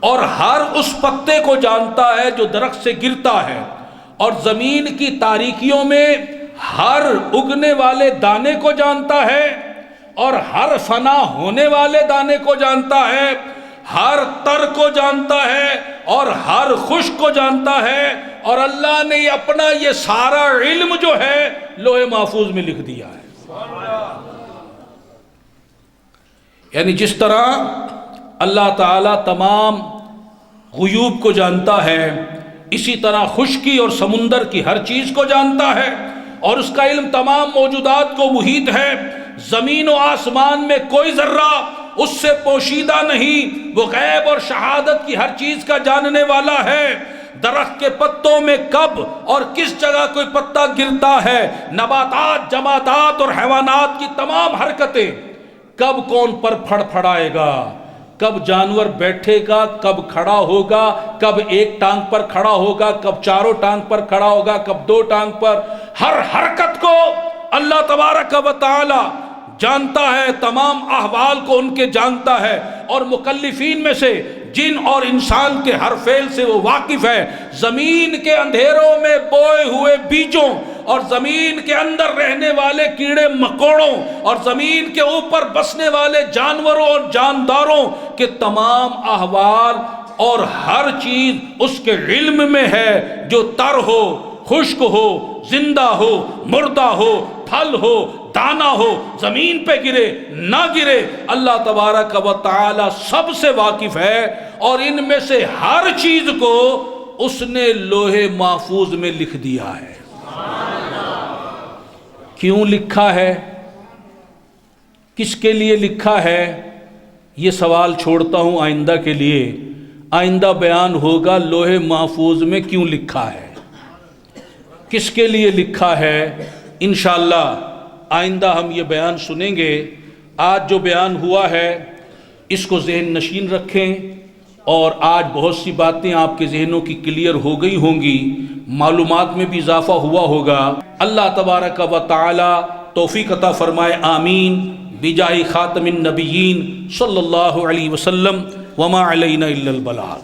اور ہر اس پتے کو جانتا ہے جو درخت سے گرتا ہے، اور زمین کی تاریکیوں میں ہر اگنے والے دانے کو جانتا ہے، اور ہر فنا ہونے والے دانے کو جانتا ہے، ہر تر کو جانتا ہے اور ہر خشک کو جانتا ہے، اور اللہ نے اپنا یہ سارا علم جو ہے لوح محفوظ میں لکھ دیا ہے۔ یعنی جس طرح اللہ تعالیٰ تمام غیوب کو جانتا ہے، اسی طرح خشکی اور سمندر کی ہر چیز کو جانتا ہے، اور اس کا علم تمام موجودات کو محیط ہے۔ زمین و آسمان میں کوئی ذرہ اس سے پوشیدہ نہیں، وہ غیب اور شہادت کی ہر چیز کا جاننے والا ہے۔ درخت کے پتوں میں کب اور کس جگہ کوئی پتا گرتا ہے، نباتات، جمادات اور حیوانات کی تمام حرکتیں، کب کون پر پھڑ پھڑائے گا، کب جانور بیٹھے گا، کب کھڑا ہوگا، کب ایک ٹانگ پر کھڑا ہوگا، کب چاروں ٹانگ پر کھڑا ہوگا، کب دو ٹانگ پر، ہر حرکت کو اللہ تبارک و تعالی جانتا ہے، تمام احوال کو ان کے جانتا ہے، اور مکلفین میں سے جن اور انسان کے ہر فعل سے وہ واقف ہے۔ زمین کے اندھیروں میں بوئے ہوئے بیجوں، اور زمین کے اندر رہنے والے کیڑے مکوڑوں، اور زمین کے اوپر بسنے والے جانوروں اور جانداروں کے تمام احوال، اور ہر چیز اس کے علم میں ہے، جو تر ہو، خشک ہو، زندہ ہو، مردہ ہو، پھل ہو، دانہ ہو، زمین پہ گرے نہ گرے، اللہ تبارک و تعالی سب سے واقف ہے، اور ان میں سے ہر چیز کو اس نے لوح محفوظ میں لکھ دیا ہے۔ کیوں لکھا ہے، کس کے لیے لکھا ہے، یہ سوال چھوڑتا ہوں آئندہ کے لیے۔ آئندہ بیان ہوگا لوح محفوظ میں کیوں لکھا ہے، کس کے لیے لکھا ہے، انشاءاللہ آئندہ ہم یہ بیان سنیں گے۔ آج جو بیان ہوا ہے اس کو ذہن نشین رکھیں، اور آج بہت سی باتیں آپ کے ذہنوں کی کلیئر ہو گئی ہوں گی، معلومات میں بھی اضافہ ہوا ہوگا۔ اللہ تبارک و تعالی توفیق عطا فرمائے، آمین، بجاہ خاتم النبیین صلی اللہ علیہ وسلم، وما علینا الا البلاغ۔